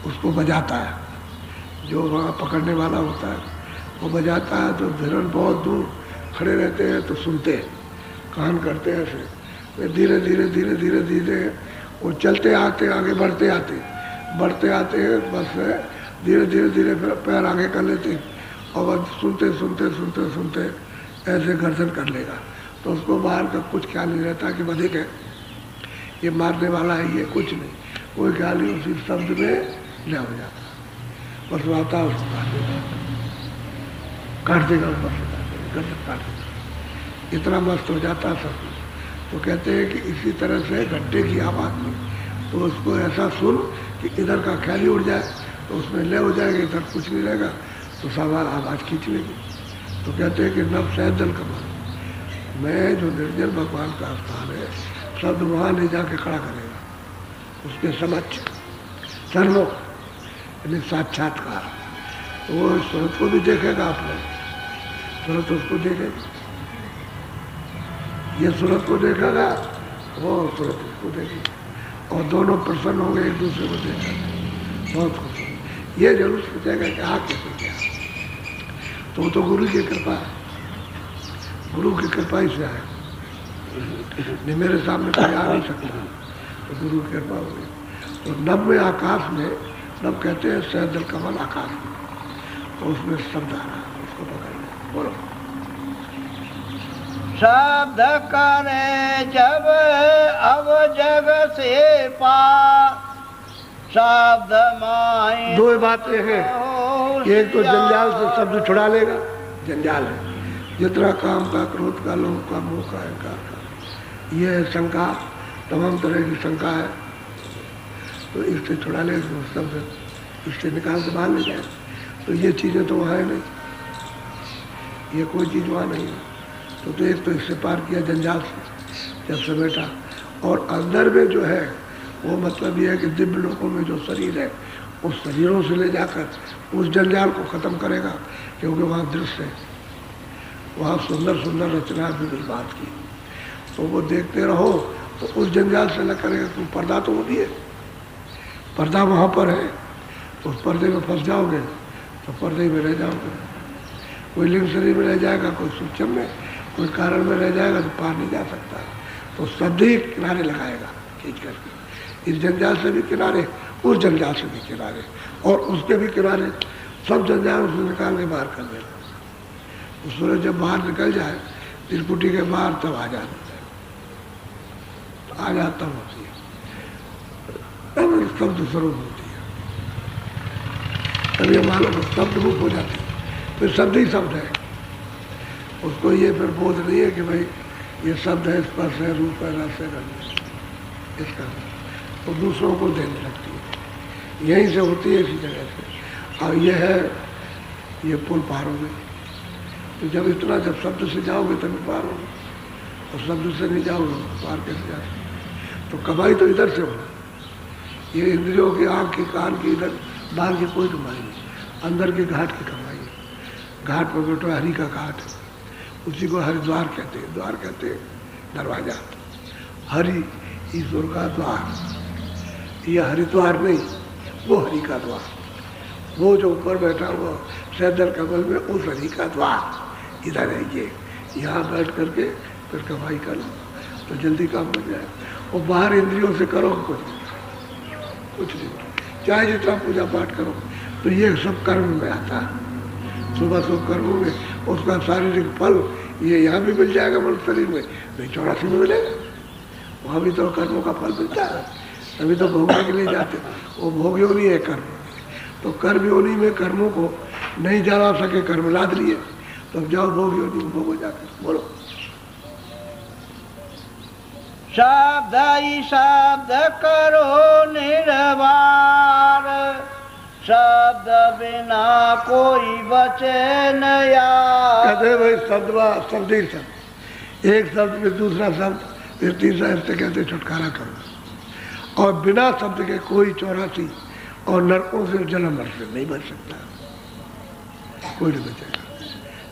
उसको बजाता है, जो वहाँ पकड़ने वाला होता है वो बजाता है, तो हिरण बहुत दूर खड़े रहते हैं तो सुनते हैं, कान करते हैं ऐसे, वे धीरे धीरे धीरे धीरे धीरे वो चलते आते आगे बढ़ते आते हैं, बस धीरे धीरे धीरे पैर आगे कर लेते हैं और बस सुनते सुनते सुनते सुनते ऐसे गर्दन कर लेगा, तो उसको बाहर का कुछ ख्याल नहीं रहता कि अधिक है, ये मारने वाला है, ये कुछ नहीं, कोई ख्याल नहीं, उसी शब्द में ले हो जाता, बस आता है उसको काट देगा ऊपर से, गर्दन काट देगा, इतना मस्त हो जाता है सब। तो कहते हैं कि इसी तरह से घंटे की आवाज़ में तो उसको ऐसा सुन कि इधर का ख्याल ही उड़ जाए, तो उसमें ले हो जाएगा, इधर कुछ नहीं रहेगा, तो सवाल आवाज़ खींच लेगी। तो कहते हैं कि नव सहजल कमल में जो निर्जल भगवान का स्थान है, शब्द वहाँ ले जाके खड़ा करेगा, उसके समक्ष सर्वों यानी साक्षात्कार। तो वो सूरत को भी देखेगा, आप लोग सूरत उसको देखेगा, ये सूरत को देखेगा, वो सूरत उसको देखेगा, और दोनों प्रसन्न होंगे, एक दूसरे को देखेगा, बहुत खुश होंगे। ये जरूर सोचेगा कि आप कैसे क्या, तो गुरु की कृपा है, गुरु की कृपा ही से आए, नहीं मेरे सामने कोई आ नहीं सकता, तो गुरु की कृपा होगी। तो नभ में आकाश में, नभ कहते हैं सहजल कमल आकाश में, तो उसमें शब्द आ रहा है, उसको पकड़ना। बोलो। शब्द करे जब अब जग से पार, शब्द माई दो बातें हैं, एक तो जंजाल से शब्द छुड़ा लेगा, जंजाल है जितना काम का, क्रोध का, लोभ का, मोह का, अहंकार का, ये है शंका, तमाम तरह की शंका है, तो इससे छुड़ा ले, शब्द इससे निकाल के बाहर ले जाए, तो ये चीज़ें तो वहाँ है नहीं, ये कोई चीज़ वहाँ नहीं है। तो एक तो इससे पार किया जंजाल से जब समेटा, और अंदर में जो है वो मतलब ये है कि दिव्य लोकों में जो शरीर है, उस शरीरों से ले जाकर उस जंजाल को ख़त्म करेगा, क्योंकि वहाँ दृश्य है, वहाँ सुंदर सुंदर रचना है विभिन्न बात की, तो वो देखते रहो, तो उस जंजाल से न करेगा। तो पर्दा तो वो भी है, पर्दा वहाँ पर है, तो उस पर्दे में फंस जाओगे तो पर्दे में रह जाओगे, कोई लिंग शरीर में रह जाएगा, कोई सूक्ष्म में, कोई कारण में रह जाएगा, तो पार नहीं जा सकता, तो शब्द ही किनारे लगाएगा खींच करके, इस जंजाल से भी किनारे, उस जंजाल से भी किनारे, और उसके भी किनारे, सब जंजाल उसमें निकाल के बाहर कर देगा। तो सूरज जब बाहर निकल जाए त्रिपुटी के बाहर, तब आ जाता है, तो आ जाता होती है, तब शब्द स्वरूप होती है, तब ये मालूम शब्द रूप हो जाती है, फिर शब्द ही शब्द है, उसको ये फिर बोध नहीं है कि भाई ये शब्द है, स्पर्श है, रूप है, रस है, रंग है, इसका तो दूसरों को देने लगती है, यहीं से होती है, इसी जगह से। और ये है, ये पुल पार हो गई, तो जब इतना, जब शब्द से जाओगे तभी पार होगे, और शब्द से नहीं जाओगे तो पार कैसे जाओगे। तो कमाई तो इधर से होगी, ये इंद्रियों की, आँख की, कान की, इधर बाहर की कोई कमाई नहीं, अंदर के घाट की कमाई है। घाट पर बैठो, हरि का घाट है, उसी को हरिद्वार कहते हैं। द्वार कहते हैं दरवाजा, हरि ईश्वर का द्वार। ये हरिद्वार नहीं, वो हरि का द्वार, वो जो ऊपर बैठा हुआ सैदल कमल में, उस हरि का द्वार इधर है। ये यहाँ बैठ करके फिर कमाई करो तो जल्दी काम हो जाए। और बाहर इंद्रियों से करो कुछ नहीं, चाहे जितना पूजा पाठ करो, तो ये सब कर्म में आता है। सुबह सुबह कर्मों में उसका शारीरिक फल ये यहाँ भी मिल जाएगा, मनुष्य शरीर में नहीं, 84 में मिलेगा। वहाँ भी तो कर्मों का फल मिलता है, तभी तो भोगने के लिए जाते। वो भोग योनि है कर्म, तो कर्म योनि में कर्मों को नहीं जला सके, कर्म लाद लिए, तो अब जाओ भोग योनि में भोगो जाकर। बोलो शब्द ही शब्द करो निर्वार, शब्द बिना कोई बचे न यार। कहते भाई शब्द ही शब्द, एक शब्द में दूसरा शब्द फिर तीसरा, इससे कहते छुटकारा करो। और बिना शब्द के कोई 84 और नरकों से जन्म मर से नहीं बच सकता, कोई नहीं बचेगा।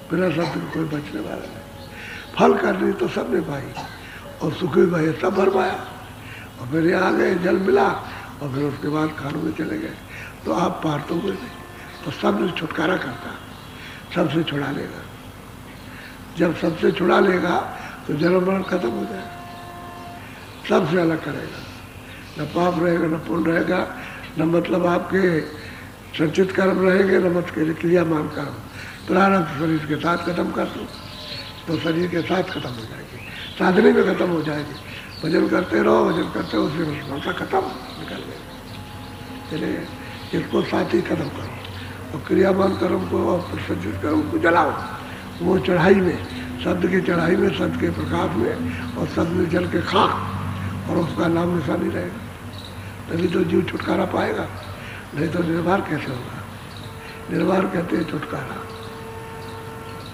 बिना शब्द के कोई बचने वाला नहीं। फल करनी तो सबने पाई, और सुखी भाई सब भर पाया, और फिर यहाँ आ गए, जल मिला, और फिर उसके बाद खानों में चले गए, तो आप पार तो हुए नहीं। तो सबसे छुटकारा करता, सबसे छुड़ा लेगा। जब सबसे छुड़ा लेगा तो जन्म मरण खत्म हो जाएगा, सबसे अलग करेगा। न पाप रहेगा, न पुण्य रहेगा, न मतलब आपके संचित कर्म रहेंगे, न मत के क्रियामान कर्म। प्रारब्ध शरीर के साथ खत्म कर दो तो शरीर के साथ खत्म हो जाएगी, साधने में खत्म हो जाएगी। भजन करते रहो, भजन करते हो, उससे खत्म निकल गए। चलिए इसको साथ ही खत्म करो, और क्रियामान कर्म को और संचित कर्म को जलाओ। वो चढ़ाई में, शब्द की चढ़ाई में, शब्द के प्रकाश में, और शब्द में जल के खाक, और उसका नाम निशानी रहेगा, तभी तो जीव छुटकारा पाएगा। नहीं तो निर्वार कैसे होगा? निर्वार कहते हैं छुटकारा,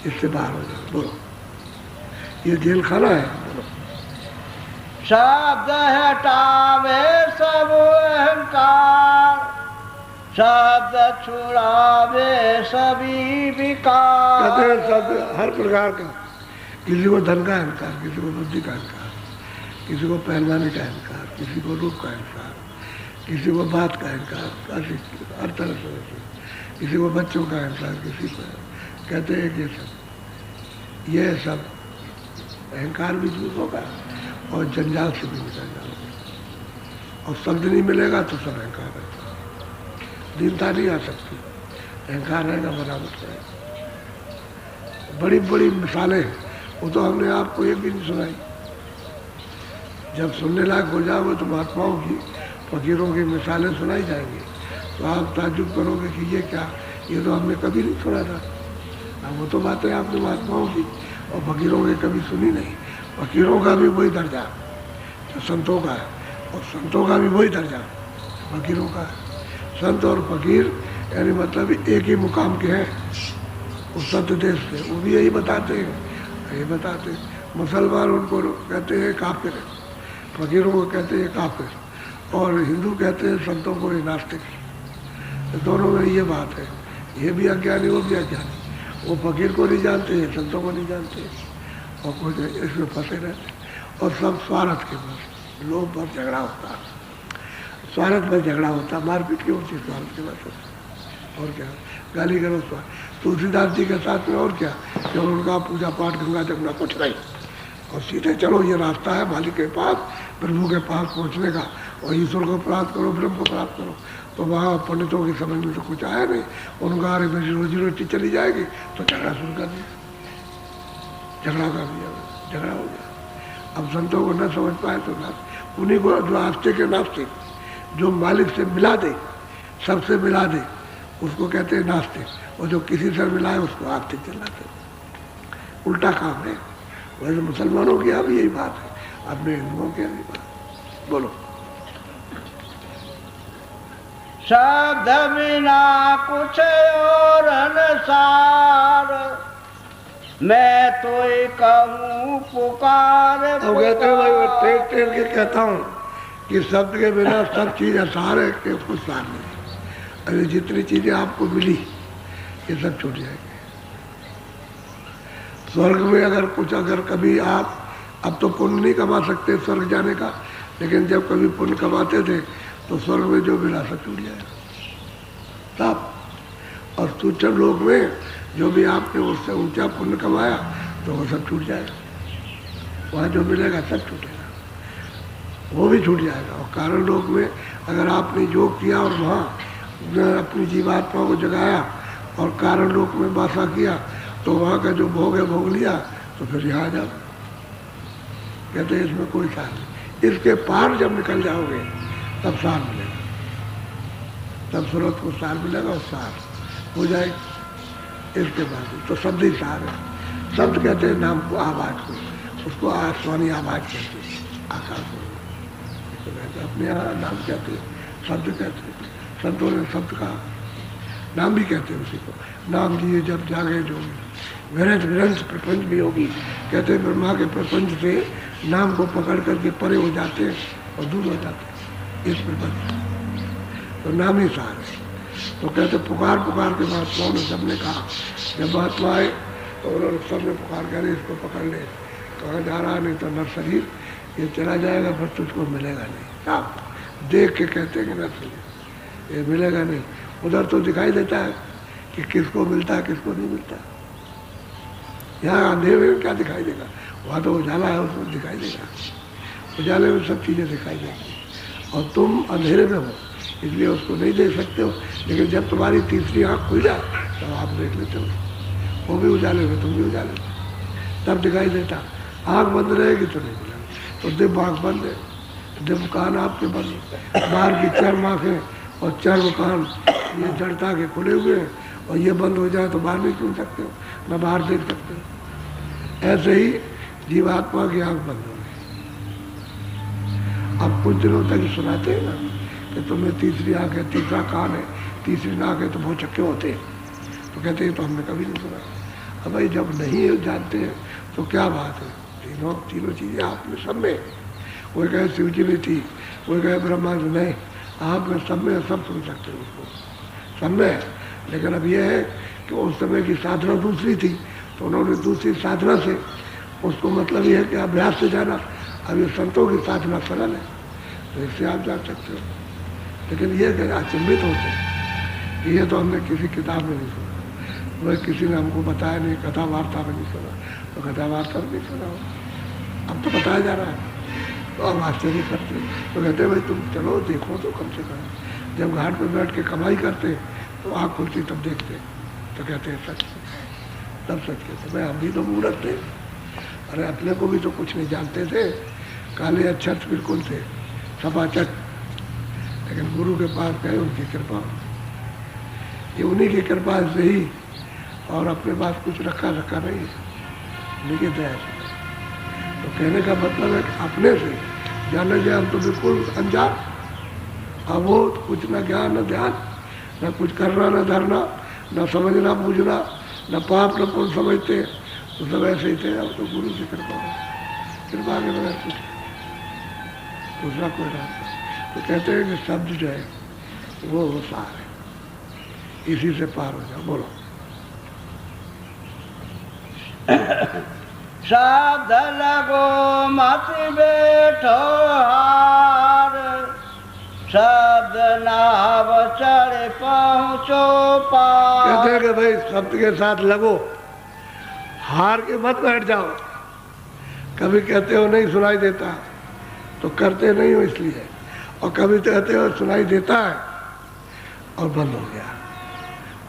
इससे बाहर हो जाओ। बोलो ये जेल खाना है। बोलो शब्द हटावे सब अहंकार, शब्द छुड़ावे सभी विकार। कहते हैं शब्द हर प्रकार का, किसी को धन का अहंकार, किसी को बुद्धि का अहंकार, किसी को पहलवानी का अहंकार, किसी को रूप का अहंकार, किसी को बात का अहंकार, हर तरह से, किसी को बच्चों का अहंकार, किसी को। कहते हैं कि ये सब अहंकार भी दूर होगा, और जंजाल से भी निकल जाओगे। और शब्द नहीं मिलेगा तो सब अहंकार है, दीनता नहीं आ सकती, अहंकार रहेगा बराबर से। बड़ी बड़ी मिसालें, वो तो हमने आपको एक भी नहीं सुनाई। जब सुनने लायक हो जाओगे तो महात्माओं की, फकीरों की मिसालें सुनाई जाएंगी, तो आप ताज्जुब करोगे कि ये क्या, ये तो हमने कभी नहीं सुना था। अब वो तो बातें आपने महात्माओं की और फकीरों की कभी सुनी नहीं। फकीरों का भी वही दर्जा जो संतों का है, और संतों का भी वही दर्जा फकीरों का है। संत और फकीर यानी मतलब एक ही मुकाम के हैं उस संत देश से, वो भी यही बताते हैं, यही बताते हैं। मुसलमान उनको कहते हैं काफिर, फकीरों को कहते हैं काफिर, और हिंदू कहते हैं संतों को ये नास्तिक। दोनों में ये बात है, ये भी अज्ञानी, वो भी अज्ञानी। वो फकीर को नहीं जानते हैं, संतों को नहीं जानते, और कुछ इसमें फंसे रहते, और सब स्वार्थ के बस, लोभ पर झगड़ा होता है, स्वार्थ पर झगड़ा होता, मारपीट की होती है स्वार्थ के बस। और क्या, गाली करो स्वार्थ। तुलसीदास जी के साथ में और क्या, जब उनका पूजा पाठ गंगा जमुना कुछ नहीं, और सीधे चलो ये रास्ता है मालिक के पास, प्रभु के पास पहुँचने का, और ईश्वर को प्राप्त करो, ब्रह्म को प्राप्त करो। तो वहाँ पंडितों की समझ में तो कुछ आया नहीं, उनका अरे मेरी रोजी रोटी चली जाएगी, तो झगड़ा शुरू कर दिया, झगड़ा कर दिया, झगड़ा हो गया। अब संतों को न समझ पाए तो ना, उन्हीं को जो आस्तिक है नास्तिक, जो मालिक से मिला दे, सबसे मिला दे, उसको कहते हैं नास्तिक, और जो किसी से मिलाए उसको आस्तिक चिल्लाते। उल्टा काम है। वैसे मुसलमानों की अब यही बात है, अपने हिंदुओं की यही बात। बोलो शब्द बिना कुछ और अनुसार, मैं तो कहूँ पुकार। अब कहते हैं भाई, वो टेर टेर के कहता हूँ कि शब्द के बिना सब चीज़ आसार है कि कुछ सार नहीं। अरे जितनी चीज़ें आपको मिली ये सब छूट जाएंगे। स्वर्ग में अगर कुछ, अगर कभी आप, अब तो पुण्य नहीं कमा सकते स्वर्ग जाने का, लेकिन जब कभी पुण्य कमाते थे तो स्वर्ग में जो मिला सब छूट जाएगा सब। और सूक्ष्म लोक में जो भी आपने उससे ऊंचा पुण्य कमाया तो वो सब छूट जाएगा, वहाँ जो मिलेगा सब छूटेगा, वो भी छूट जाएगा। और कारण लोक में अगर आपने योग किया और वहाँ अपनी जीवात्मा को जगाया और कारण लोक में वासा किया तो वहाँ का जो भोग है भोग लिया, तो फिर यहाँ जाओ। कहते हैं इसमें कोई सार नहीं, इसके पार जब निकल जाओगे तब सार मिलेगा, तब सूरत को सार मिलेगा और सार हो जाएगी। इसके बाद तो शब्द ही सार है। शब्द कहते हैं नाम को, आवाज को, उसको आसमानी आवाज कहते हैं, आकाश को तो कहते हैं। अपने यहाँ नाम कहते हैं, शब्द कहते हैं, संतों ने शब्द का नाम भी कहते हैं उसी को। नाम लिए जब जागे जोगी, विरंज विरंज प्रपंच भी होगी। कहते हैं ब्रह्मा के प्रपंच से नाम को पकड़ करके परे हो जाते हैं और दूर हो जाते हैं इस प्रपंच, तो नाम ही सार है। तो कहते पुकार पुकार के महात्माओं ने सबने कहा, जब महात्मा आए तो उन्होंने सबने पुकार कर इसको पकड़ ले, कहाँ जा रहा, नहीं तो नर शरीर ये चला जाएगा फिर तुझको मिलेगा नहीं। साफ देख के कहते हैं कि नर शरीर ये मिलेगा नहीं। उधर तो दिखाई देता है कि किसको मिलता है किसको नहीं मिलता। यहाँ अंधेरे में क्या दिखाई देगा, वहाँ तो उजाला है उसमें दिखाई देगा, उजाले में सब चीज़ें दिखाई देंगी। और तुम अंधेरे में हो इसलिए उसको नहीं देख सकते हो, लेकिन जब तुम्हारी तीसरी आँख खुल जाए तब आप देख लेते हो, वो भी उजाले में तुम भी उजाले में, तब दिखाई देता। आँख बंद रहेगी तो नहीं मिलेगा। तो दिव्य आँख बंद है, दिव्य कान आपके बंद है, बाहर की चर्म आँखें और चर्म कान ये जड़ता के खुले हुए हैं, और ये बंद हो जाए तो बाहर नहीं सुन सकते हो, न बाहर देख सकते हो। ऐसे ही जीवात्मा की आँख बंद हो गई। अब कुछ दिनों तक सुनाते हैं ना कि तुम्हें तीसरी आँख है, तीसरा कान है, तीसरी नाक है, तो बहुत चक्के होते हैं। तो कहते हैं तो हमने कभी नहीं सुना। अब भाई जब नहीं जानते हैं तो क्या बात है, तीनों चीज़ें आप में सब में। कोई कहे शिव जी में थी, कोई कहे ब्रह्मा जी, नहीं आप में सब में, सब सुन सकते हो उसको सब में। लेकिन अब यह है कि उस समय की साधना दूसरी थी, तो उन्होंने दूसरी साधना से उसको, मतलब यह है कि अभ्यास से जाना। अब ये संतों की साधना सरल है तो इससे आप जा सकते हो। लेकिन ये कि अचंभित होते हैं, ये तो हमने किसी किताब में नहीं सुना, वह किसी ने हमको बताया नहीं, कथा वार्ता में नहीं सुना, तो कथा वार्ता में नहीं सुना हो, अब तो बताया जा रहा है। तो अब आश्चर्य करते, तो कहते हैं भाई तुम चलो देखो तो कम से कम। जब घाट पर बैठ के कमाई करते तो आँख खुलती तब देखते, तो कहते हैं सच, तब सच कहते भाई हम भी तो मूर्ख थे, अरे अपने को भी तो कुछ नहीं जानते थे, काले अक्षर बिल्कुल थे, सपाचट, लेकिन गुरु के पास गए, उनकी कृपा, ये उन्हीं की कृपा से ही, और अपने पास कुछ रखा नहीं है, लिखित है। तो कहने का मतलब है कि अपने से जाने जाए, हम तो बिल्कुल अनजान, अबोध, कुछ न ज्ञान न ध्यान, न कुछ करना न धरना, न समझना बूझना, न पाप न पुण्य समझते, तो सब ऐसे ही थे। अब तो गुरु की कृपा के बगैर कुछ दूसरा कोई रास्ता। तो कहते हैं कि शब्द जो है वो सार है, इसी से पार हो जाओ। बोलो शब्द लगो मत बैठो हार, शब्द नाव चढ़ पहुँचो पार। कहते हैं कि भाई शब्द के साथ लगो, हार के मत बैठ जाओ। कभी कहते हो नहीं सुनाई देता तो करते नहीं हो इसलिए, और कभी कहते हो सुनाई देता है और बंद हो गया,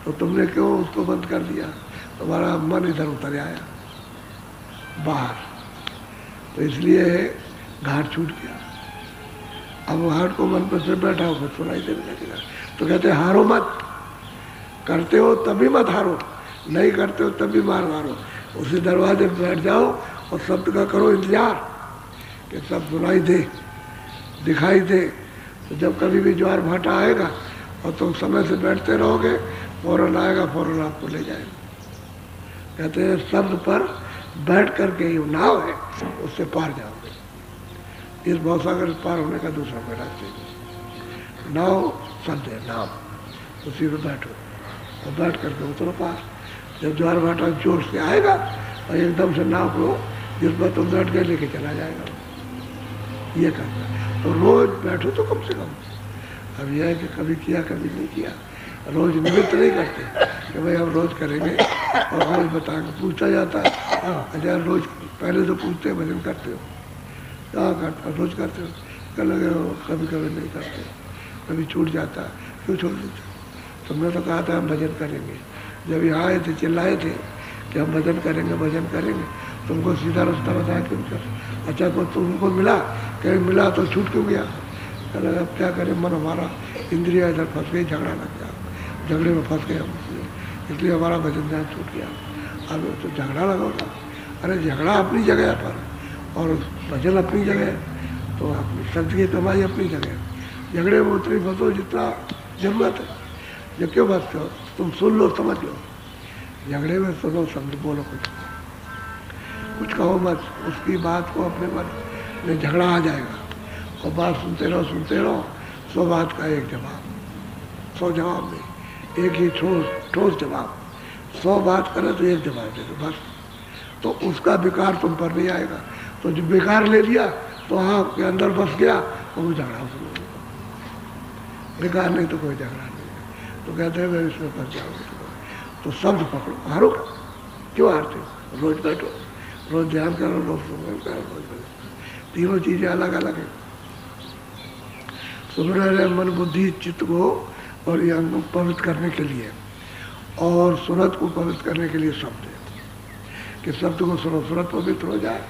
तो तुमने क्यों उसको बंद कर दिया, तुम्हारा मन इधर उतर आया बाहर, तो इसलिए घाट छूट गया। अब घाट को मन पर से बैठा हो फिर सुनाई देने लगेगा। तो कहते हारो मत, करते हो तभी मत हारो, नहीं करते हो तभी मारो। उसी दरवाजे पर बैठ जाओ और शब्द का करो इंतजार कि सब सुनाई दे, दिखाई दे। तो जब कभी भी ज्वार भाटा आएगा और तुम समय से बैठते रहोगे, फौरन आएगा, फौरन आपको ले जाएगा। कहते हैं शब्द पर बैठ करके ही नाव है, उससे पार जाओगे। इस भवसागर पार होने का दूसरा कोई रास्ते नहीं। नाव शब्द है, नाम, उसी पर बैठो और बैठ करके उतरो पार। जब ज्वार भाटा जोर से आएगा और एकदम से नाप लो, जिस पर तुम बैठ के लेके चला जाएगा, ये करता है। तो रोज बैठो तो कम से कम। अब यह है कि कभी किया कभी नहीं किया, रोज निमित्त नहीं करते कि भाई हम रोज करेंगे, और रोज बता के पूछा जाता है, अच्छा रोज पहले तो पूछते भजन करते हो, क्या करते हो, रोज करते हो, कर लगे हो, कभी कभी नहीं करते, कभी छूट जाता है, क्यों छोड़ देते? तुमने तो कहा था हम भजन करेंगे, जब यहाँ आए थे चिल्लाए थे कि हम भजन करेंगे भजन करेंगे, तुमको सीधा रास्ता बताया क्यों कर? अच्छा को तुमको मिला, कहीं मिला तो छूट क्यों गया? लगा अब क्या करें, मन हमारा इंद्रिया इधर फंस गई, झगड़ा लग गया, झगड़े में फंस गए हम, इसलिए हमारा भजन ध्यान छूट गया। अब तो झगड़ा लगा होता, अरे झगड़ा अपनी जगह पर और भजन अपनी जगह, तो अपनी शब्द की कमाई अपनी जगह। झगड़े में उतनी फंसो जितना जरूरत है, जब क्यों फंसते हो? तुम सुन लो समझ लो, झगड़े में सुनो शब्द बोलो, कुछ कहो मत, उसकी बात को अपने मन में झगड़ा आ जाएगा, और बात सुनते रहो, 100 बात का एक जवाब, 100 जवाब में एक ही ठोस जवाब, 100 बात करे तो एक जवाब दे दो बस, तो उसका विकार तुम पर नहीं आएगा। तो जो बेकार ले लिया तो आपके अंदर बस गया, तो वो झगड़ा शुरू हो, बेकार नहीं तो कोई झगड़ा नहीं। तो कहते हैं मैं इसमें फंस जाओगे, तो शब्द पकड़ो, हारो क्यों हारते हो? रोज बैठो, रोज ध्यान करो, रोज सुमरन करो, रोज बैठो, तीनों चीजें अलग अलग है। सुमरन है मन बुद्धि चित्त को और ये अंग पवित्र करने के लिए, और सूरत को पवित्र करने के लिए शब्द है कि शब्द को सुनो, सूरत पवित्र हो जाए,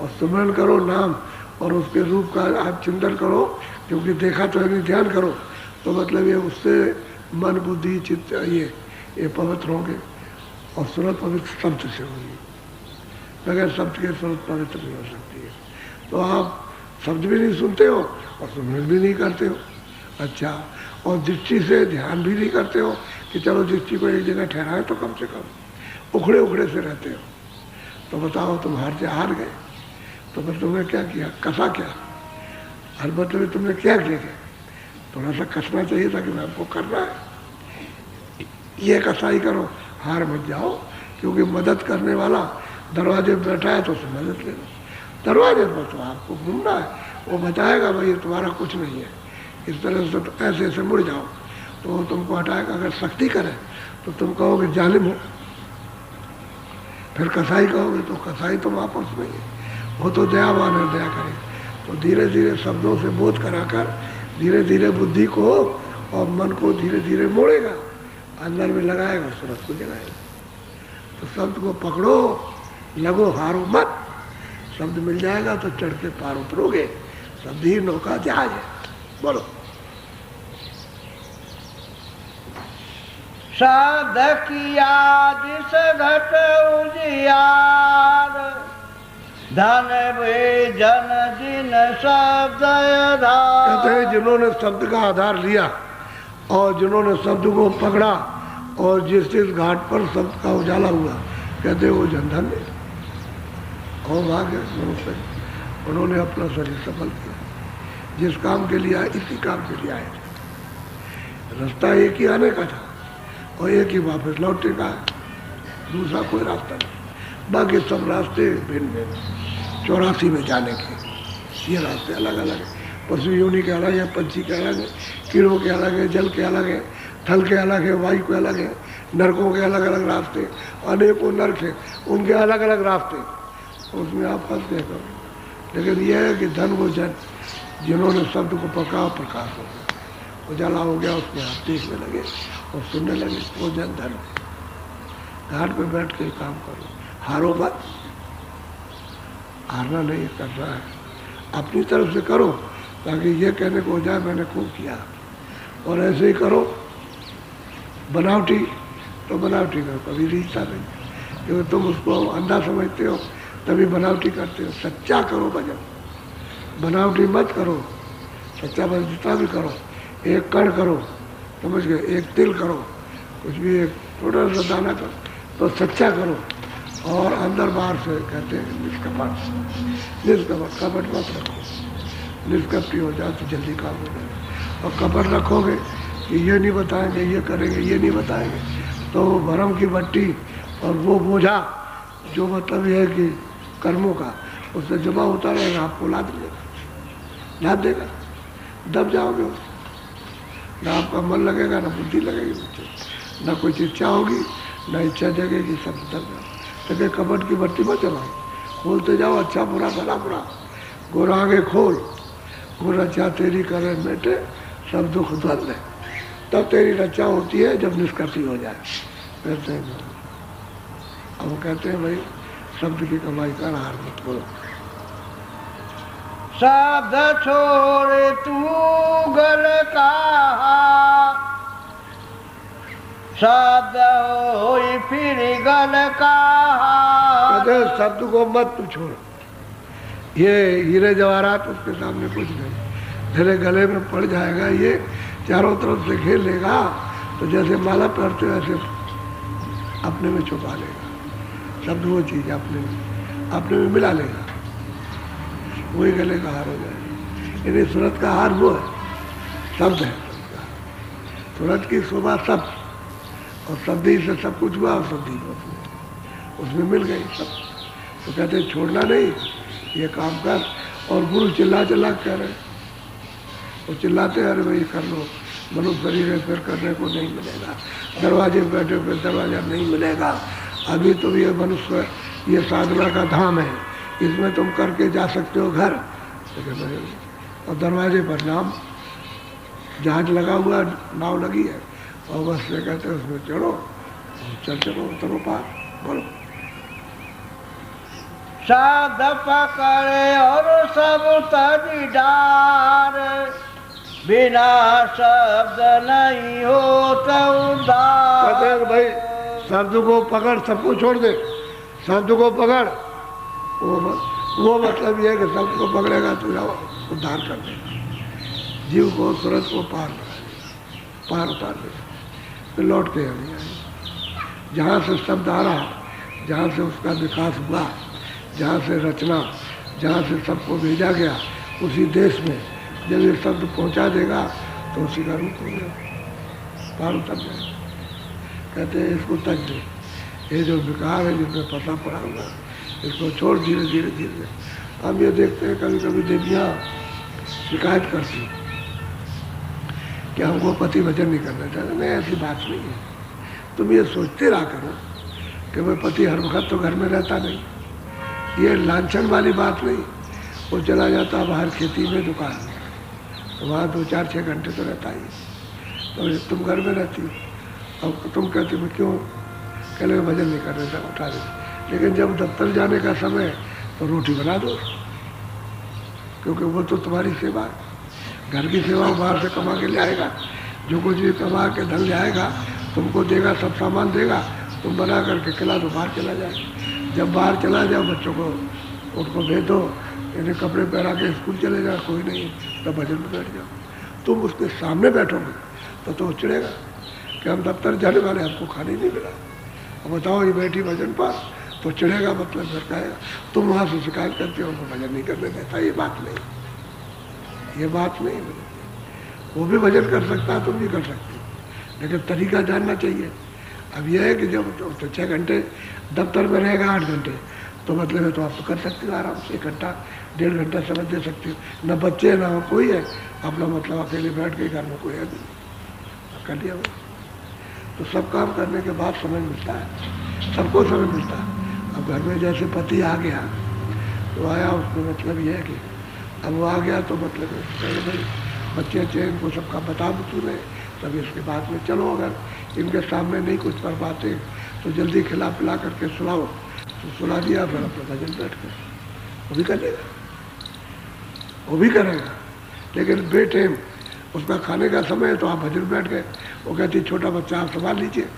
और सुमरन करो नाम और उसके रूप का आप चिंतन करो, क्योंकि देखा तो है, ध्यान करो, तो मतलब ये उससे मन बुद्धि चित्त ये पवित्र होंगे, और सूरत पवित्र शब्द से होगी, बगैर शब्द के सूरत पवित्र नहीं हो सकती है। तो आप शब्द भी नहीं सुनते हो और सुमरन भी नहीं करते हो, अच्छा, और दृष्टि से ध्यान भी नहीं करते हो कि चलो दृष्टि को एक जगह ठहराए, तो कम से कम उखड़े उखड़े से रहते हो। तो बताओ तुम हार गए, तो फिर तुमने क्या किया, कसा क्या? हर मतलब तुमने क्या किया? थोड़ा सा कसना चाहिए था कि मैं आपको करना है, ये कसाई करो, हार मत जाओ, क्योंकि मदद करने वाला दरवाजे पर बैठा है, तो उससे मदद ले लो। दरवाजे पर तो आपको घूमना है, वो बताएगा भाई ये तुम्हारा कुछ नहीं है, इस तरह से तो ऐसे ऐसे मुड़ जाओ, तो वो तुमको हटाएगा। अगर सख्ती करे तो तुम कहोगे जालिम हो, फिर कसाई कहोगे तो कसाई तुम आपस में ही, वो तो दयावान है, दया करेगा। तो धीरे धीरे शब्दों से बोध कराकर धीरे धीरे बुद्धि को और मन को धीरे धीरे मोड़ेगा, अंदर में लगाएगा, सूरत को जगाएगा। तो शब्द को पकड़ो, लगो, हारो मत, शब्द मिल जाएगा तो चढ़ के पार उतरोगे, शब्द ही नौका जहाज है। बोलो। शब्द किया जिस घट उजियार, धन वे जन जिन शब्द आधार। कहते हैं जिन्होंने शब्द का आधार लिया और जिन्होंने शब्द को पकड़ा और जिस जिस घाट पर शब्द का उजाला हुआ, कहते हैं वो जनधन है और भाग्य मनुष्य, उन्होंने अपना शरीर सफल किया। जिस काम के लिए आए इसी काम के लिए आए थे, रास्ता एक ही आने का था और एक ही वापस लौटने का है, दूसरा कोई रास्ता नहीं। बाकी सब रास्ते भिन्न भिन्न 84 में जाने के, ये रास्ते अलग अलग है। पशु योनि के अलग है, पंछी के अलग है, कीड़ों के अलग है, जल के अलग है, थल के अलग है, वायु के अलग है, नरकों के अलग अलग रास्ते, अनेकों नरक है, उनके अलग अलग रास्ते, उसमें आप फंस गए करो। लेकिन यह है कि धन वो जन जिन्होंने शब्द को पकड़ा, प्रकाश हो गया, उजाला हो गया, उसमें आप देखने लगे और सुनने लगे, वो जन धन। घाट पे बैठ के काम करो, हारो मत, हारना नहीं करना है, अपनी तरफ से करो ताकि ये कहने को हो जाए मैंने खूब किया। और ऐसे ही करो बनावटी, तो बनावटी करो, कभी रीता नहीं, क्योंकि तुम उसको अंधा समझते हो तभी बनावटी करते हो। सच्चा करो भजन, बनावटी मत करो, सच्चा भजन जितना भी करो, एक कण करो, समझ गए, एक तिल करो, कुछ भी एक थोड़ा सा दाना करो, तो सच्चा करो। और अंदर बाहर से कहते हैं निष्कपट, निष्कपट, कपट मत रखो, निष्कपटी हो जाओ तो जल्दी काम हो जाएगा। और कपट रखोगे कि ये नहीं बताएंगे, ये करेंगे, ये नहीं बताएंगे, तो वो भरम की भट्टी और वो बोझा जो मतलब यह है कि कर्मों का उससे जमा होता रहेगा, आपको लाद लेगा, लाद देगा, दब जाओगे उससे। ना आपका मन लगेगा, ना बुद्धि लगेगी उससे, ना कुछ इच्छा होगी, ना इच्छा जगेगी, सब दब जाओ। तो कपट की बत्ती मत जलाओ, खोलते जाओ, अच्छा बुरा भला बुरा, गुर आगे खोल, गुर रक्षा तेरी करे बेटे, सब दुख द्वंद है। तब तेरी रक्षा होती है जब निष्कृति हो जाए। कहते हैं, अब वो कहते हैं भाई शब्द की कमाई कर, हार मत बोलो। शब्द छोड़ तू गल का, शब्द होई फिर गल का। कहते शब्द को मत तू छोड़, ये हीरे जवाहरात उसके सामने कुछ नहीं, तेरे गले में पड़ जाएगा, ये चारों तरफ से घेर लेगा, तो जैसे माला पहनते वैसे अपने में छुपा लेगा। शब्द वो चीज अपने में मिला लेगा, वही गले का हार हो जाएगा। यानी सूरत का हार वो है, शब्द है। सूरत की शोभा सब, और शब्द ही से सब कुछ हुआ, और शब्द ही उसमें मिल गई सब। तो कहते छोड़ना नहीं, ये काम कर। और गुरु चिल्ला चिल्ला कह रहे, वो चिल्लाते अरे भाई कर लो, मनुष्य शरीर है, फिर करने को नहीं मिलेगा, दरवाजे पे बैठे फिर दरवाजा नहीं मिलेगा, अभी तो ये मनुष्य ये साधना का धाम है, इसमें तुम करके जा सकते हो घर। और दरवाजे पर नाम जहाज लगा हुआ, नाव लगी है, और बस से कहते हैं उसमें चढ़ो, चल चलो उतरो पार, बोलो। शब्द पकड़े और सब तज डार, बिना शब्द नहीं होता उद्धार। कहते हैं भाई शब्द को पकड़, सबको छोड़ दे, शब्द को पकड़। वो मतलब ये है कि शब्द को पकड़ेगा तो जाओ उद्धार कर देगा, जीव को सूरत को पार उतार देगा, फिर लौट के नहीं आए। जहाँ से शब्द आ रहा, जहाँ से उसका विकास हुआ, जहाँ से रचना, जहाँ से सबको भेजा गया, उसी देश में जब ये शब्द पहुँचा देगा तो उसी का रूप हो गया, पार उतर जाएगा। कहते हैं इसको तक दे, ये जो विकार है जिसमें पता पड़ा हुआ, इसको छोड़ धीरे धीरे धीरे। हम ये देखते हैं कभी कभी देवियाँ शिकायत करती हैं कि हमको पति वचन नहीं करना चाहते। नहीं, ऐसी बात नहीं है। तुम ये सोचते रहा करो कि भाई पति हर वक्त तो घर में रहता नहीं, ये लांछन वाली बात नहीं। वो चला जाता बाहर खेती में, दुकान में, तो वहाँ 2-4-6 घंटे तो रहता ही, तो तुम घर में रहती हो। अब तुम कहती हो क्यों, कह लगे भजन नहीं कर रहे थे, उठा देते। लेकिन जब दफ्तर जाने का समय तो रोटी बना दो, क्योंकि वो तो तुम्हारी सेवा है। घर की सेवा बाहर से कमा के ले आएगा, जो कुछ भी कमा के धन जाएगा तुमको देगा, सब सामान देगा, तुम बना करके खिला दो, बाहर चला जाए। जब बाहर चला जाओ, बच्चों को उनको भेज दो, इन्हें कपड़े पहना के स्कूल चले जाओ, कोई नहीं, तब भजन में बैठ जाओ। तुम उसके सामने बैठोगे तो चिड़ेगा कि हम दफ्तर जाने वाले, हमको खाने नहीं मिला। अब बताओ ये बैठी भजन पर, तो चिड़ेगा, मतलब घर का आएगा। तुम वहाँ से शिकायत करते हो उनको भजन नहीं करने देता, ये बात नहीं, ये बात नहीं। वो भी भजन कर सकता है, तुम भी कर सकते हो, लेकिन तरीका जानना चाहिए। अब यह है कि जब तो 6 घंटे दफ्तर में रहेगा, 8 घंटे, तो मतलब है तो आप तो कर सकते हो आराम से, 1 घंटा 1.5 घंटा समय दे सकते हो। न बच्चे ना हो कोई है, अपना मतलब अकेले बैठ के घर में कोई है नहीं, कर लिया वो। तो सब काम करने के बाद समय मिलता है, सबको समय मिलता है। अब घर में जैसे पति आ गया तो आया, उसमें मतलब ये है कि अब वो आ गया तो मतलब भाई बच्चे अच्छे इनको सबका बता दो तूने, तब इसके बाद में चलो, अगर इनके सामने नहीं कुछ कर पाते तो जल्दी खिला पिला करके सुलाओ, तो सुला दिया, फिर अपना भजन बैठ कर वो भी कर लेगा, वो भी करेगा। लेकिन बेटे उसका खाने का समय है तो आप भजन बैठ गए, वो कहती छोटा बच्चा आप संभाल लीजिए,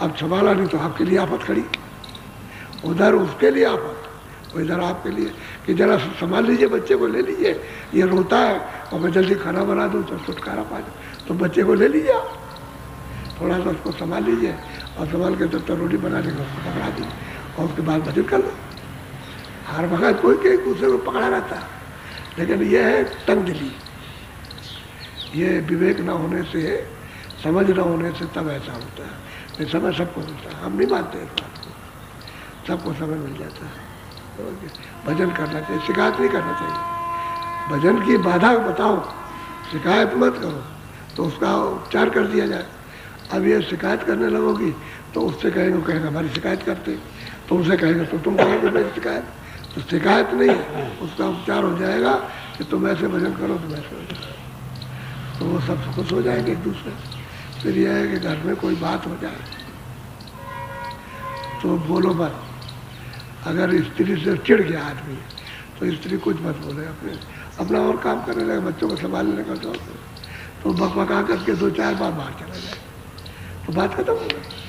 अब संभाला नहीं तो आपके लिए आफत खड़ी, उधर उसके लिए आफत, इधर आपके लिए कि जरा संभाल लीजिए, बच्चे को ले लीजिए, ये रोता है और मैं जल्दी खाना बना दूँ तो छुटकारा पा जाए, तो बच्चे को ले लीजिए आप, थोड़ा सा उसको संभाल लीजिए, और संभाल के तब तक रोटी बना देगा, उसको पकड़ा दी, और उसके बाद भजन कर लो। हर वक्त कोई के दूसरे को पकड़ा रहता है, लेकिन यह है तंग दिली, ये विवेक न होने से, समझ न होने से तब ऐसा होता है। ये समय सबको मिलता है, हम नहीं मानते इस बात को। सबको समय मिल जाता है। भजन करना चाहिए, शिकायत नहीं करना चाहिए। भजन की बाधा बताओ, शिकायत मत करो, तो उसका उपचार कर दिया जाए। अब ये शिकायत करने लगोगी तो उससे कहेंगे हमारी शिकायत करते, तुमसे कहेंगे तो तुम कहेंगे मेरी शिकायत। तो शिकायत नहीं, उसका उपचार हो जाएगा कि तुम ऐसे भजन करो, तुम ऐसे भजन करो, तो वो सब खुश हो जाएंगे एक दूसरे से। फिर यह है कि घर में कोई बात हो जाए तो बोलो मत। अगर स्त्री से चिढ़ गया आदमी तो स्त्री कुछ मत बोले, अपना और काम करने लगे, बच्चों को संभालने का शौक है, तो बकबका करके 2-4 बार बाहर चला जाए तो बात खत्म हो गई।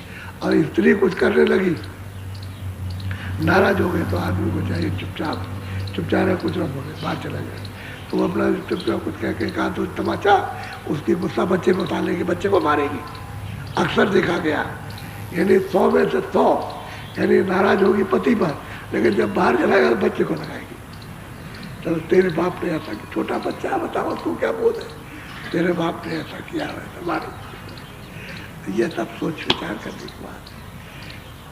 और स्त्री कुछ करने लगी, नाराज हो गए, तो आदमी को चाहिए चुपचाप है, कुछ ना बोले, बाहर चला जाए। तो वो अपना चुपचाप कुछ कह के कहा तो तमाचा, उसकी गुस्सा बच्चे को उतारेगी, बच्चे को मारेगी। अक्सर देखा गया, यानी 100 में से 100 यानी नाराज होगी पति पर, लेकिन जब बाहर चलाएगा तो बच्चे को लगाएगी। तो तेरे बाप ने ऐसा कि छोटा बच्चा बताओ तू क्या बोल है, तेरे बाप ने ऐसा किया वैसा मारे। ये सब सोच विचार करने की बात है।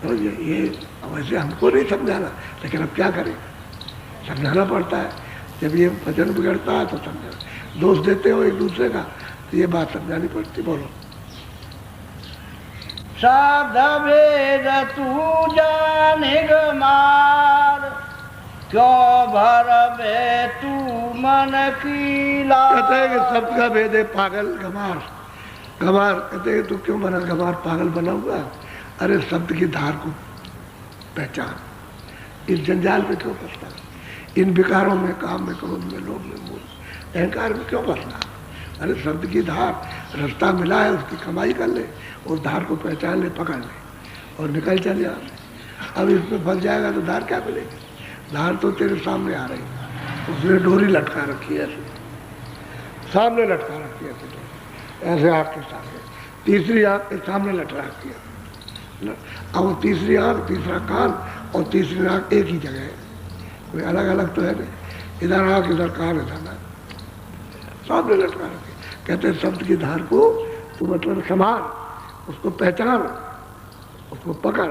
तो ये वैसे हमको नहीं समझाना, लेकिन अब क्या करें, समझाना पड़ता है। जब ये भजन बिगड़ता है तो समझाना, दोष देते हो एक दूसरे का, तो ये बात समझानी पड़ती। बोलो। साध भेद तू जाने गमार, क्यों भरबे तू मन की लार। कहते हैं कि शब्द का भेद है पागल गमार। गमार कहते हैं तू क्यों बना गमार, पागल बना हुआ। अरे शब्द की धार को पहचान, इस जंजाल में क्यों फंसना, इन विकारों में, काम में, क्रोध में, लोभ में, मूल अहंकार में क्यों फंसना। अरे शब्द की धार, रास्ता मिला है उसकी कमाई कर ले, उस धार को पहचान ले, पकड़ ले और निकल चल जा। अब इसमें फंस जाएगा तो धार क्या मिलेगी। धार तो तेरे सामने आ रही, उसने डोरी लटका रखी है, सामने लटका रखी है, ऐसे आँख के सामने, तीसरी आँख के सामने लटका रखी है। अब वो तीसरी आँख, तीसरा कान और तीसरी आँख एक ही जगह है, कोई अलग अलग तो है नहीं। इधर आँख, इधर कान, इधर नाक, सामने लटका रखी। कहते हैं शब्द की धार को तू मतलब संभाल, उसको पहचान, उसको पकड़।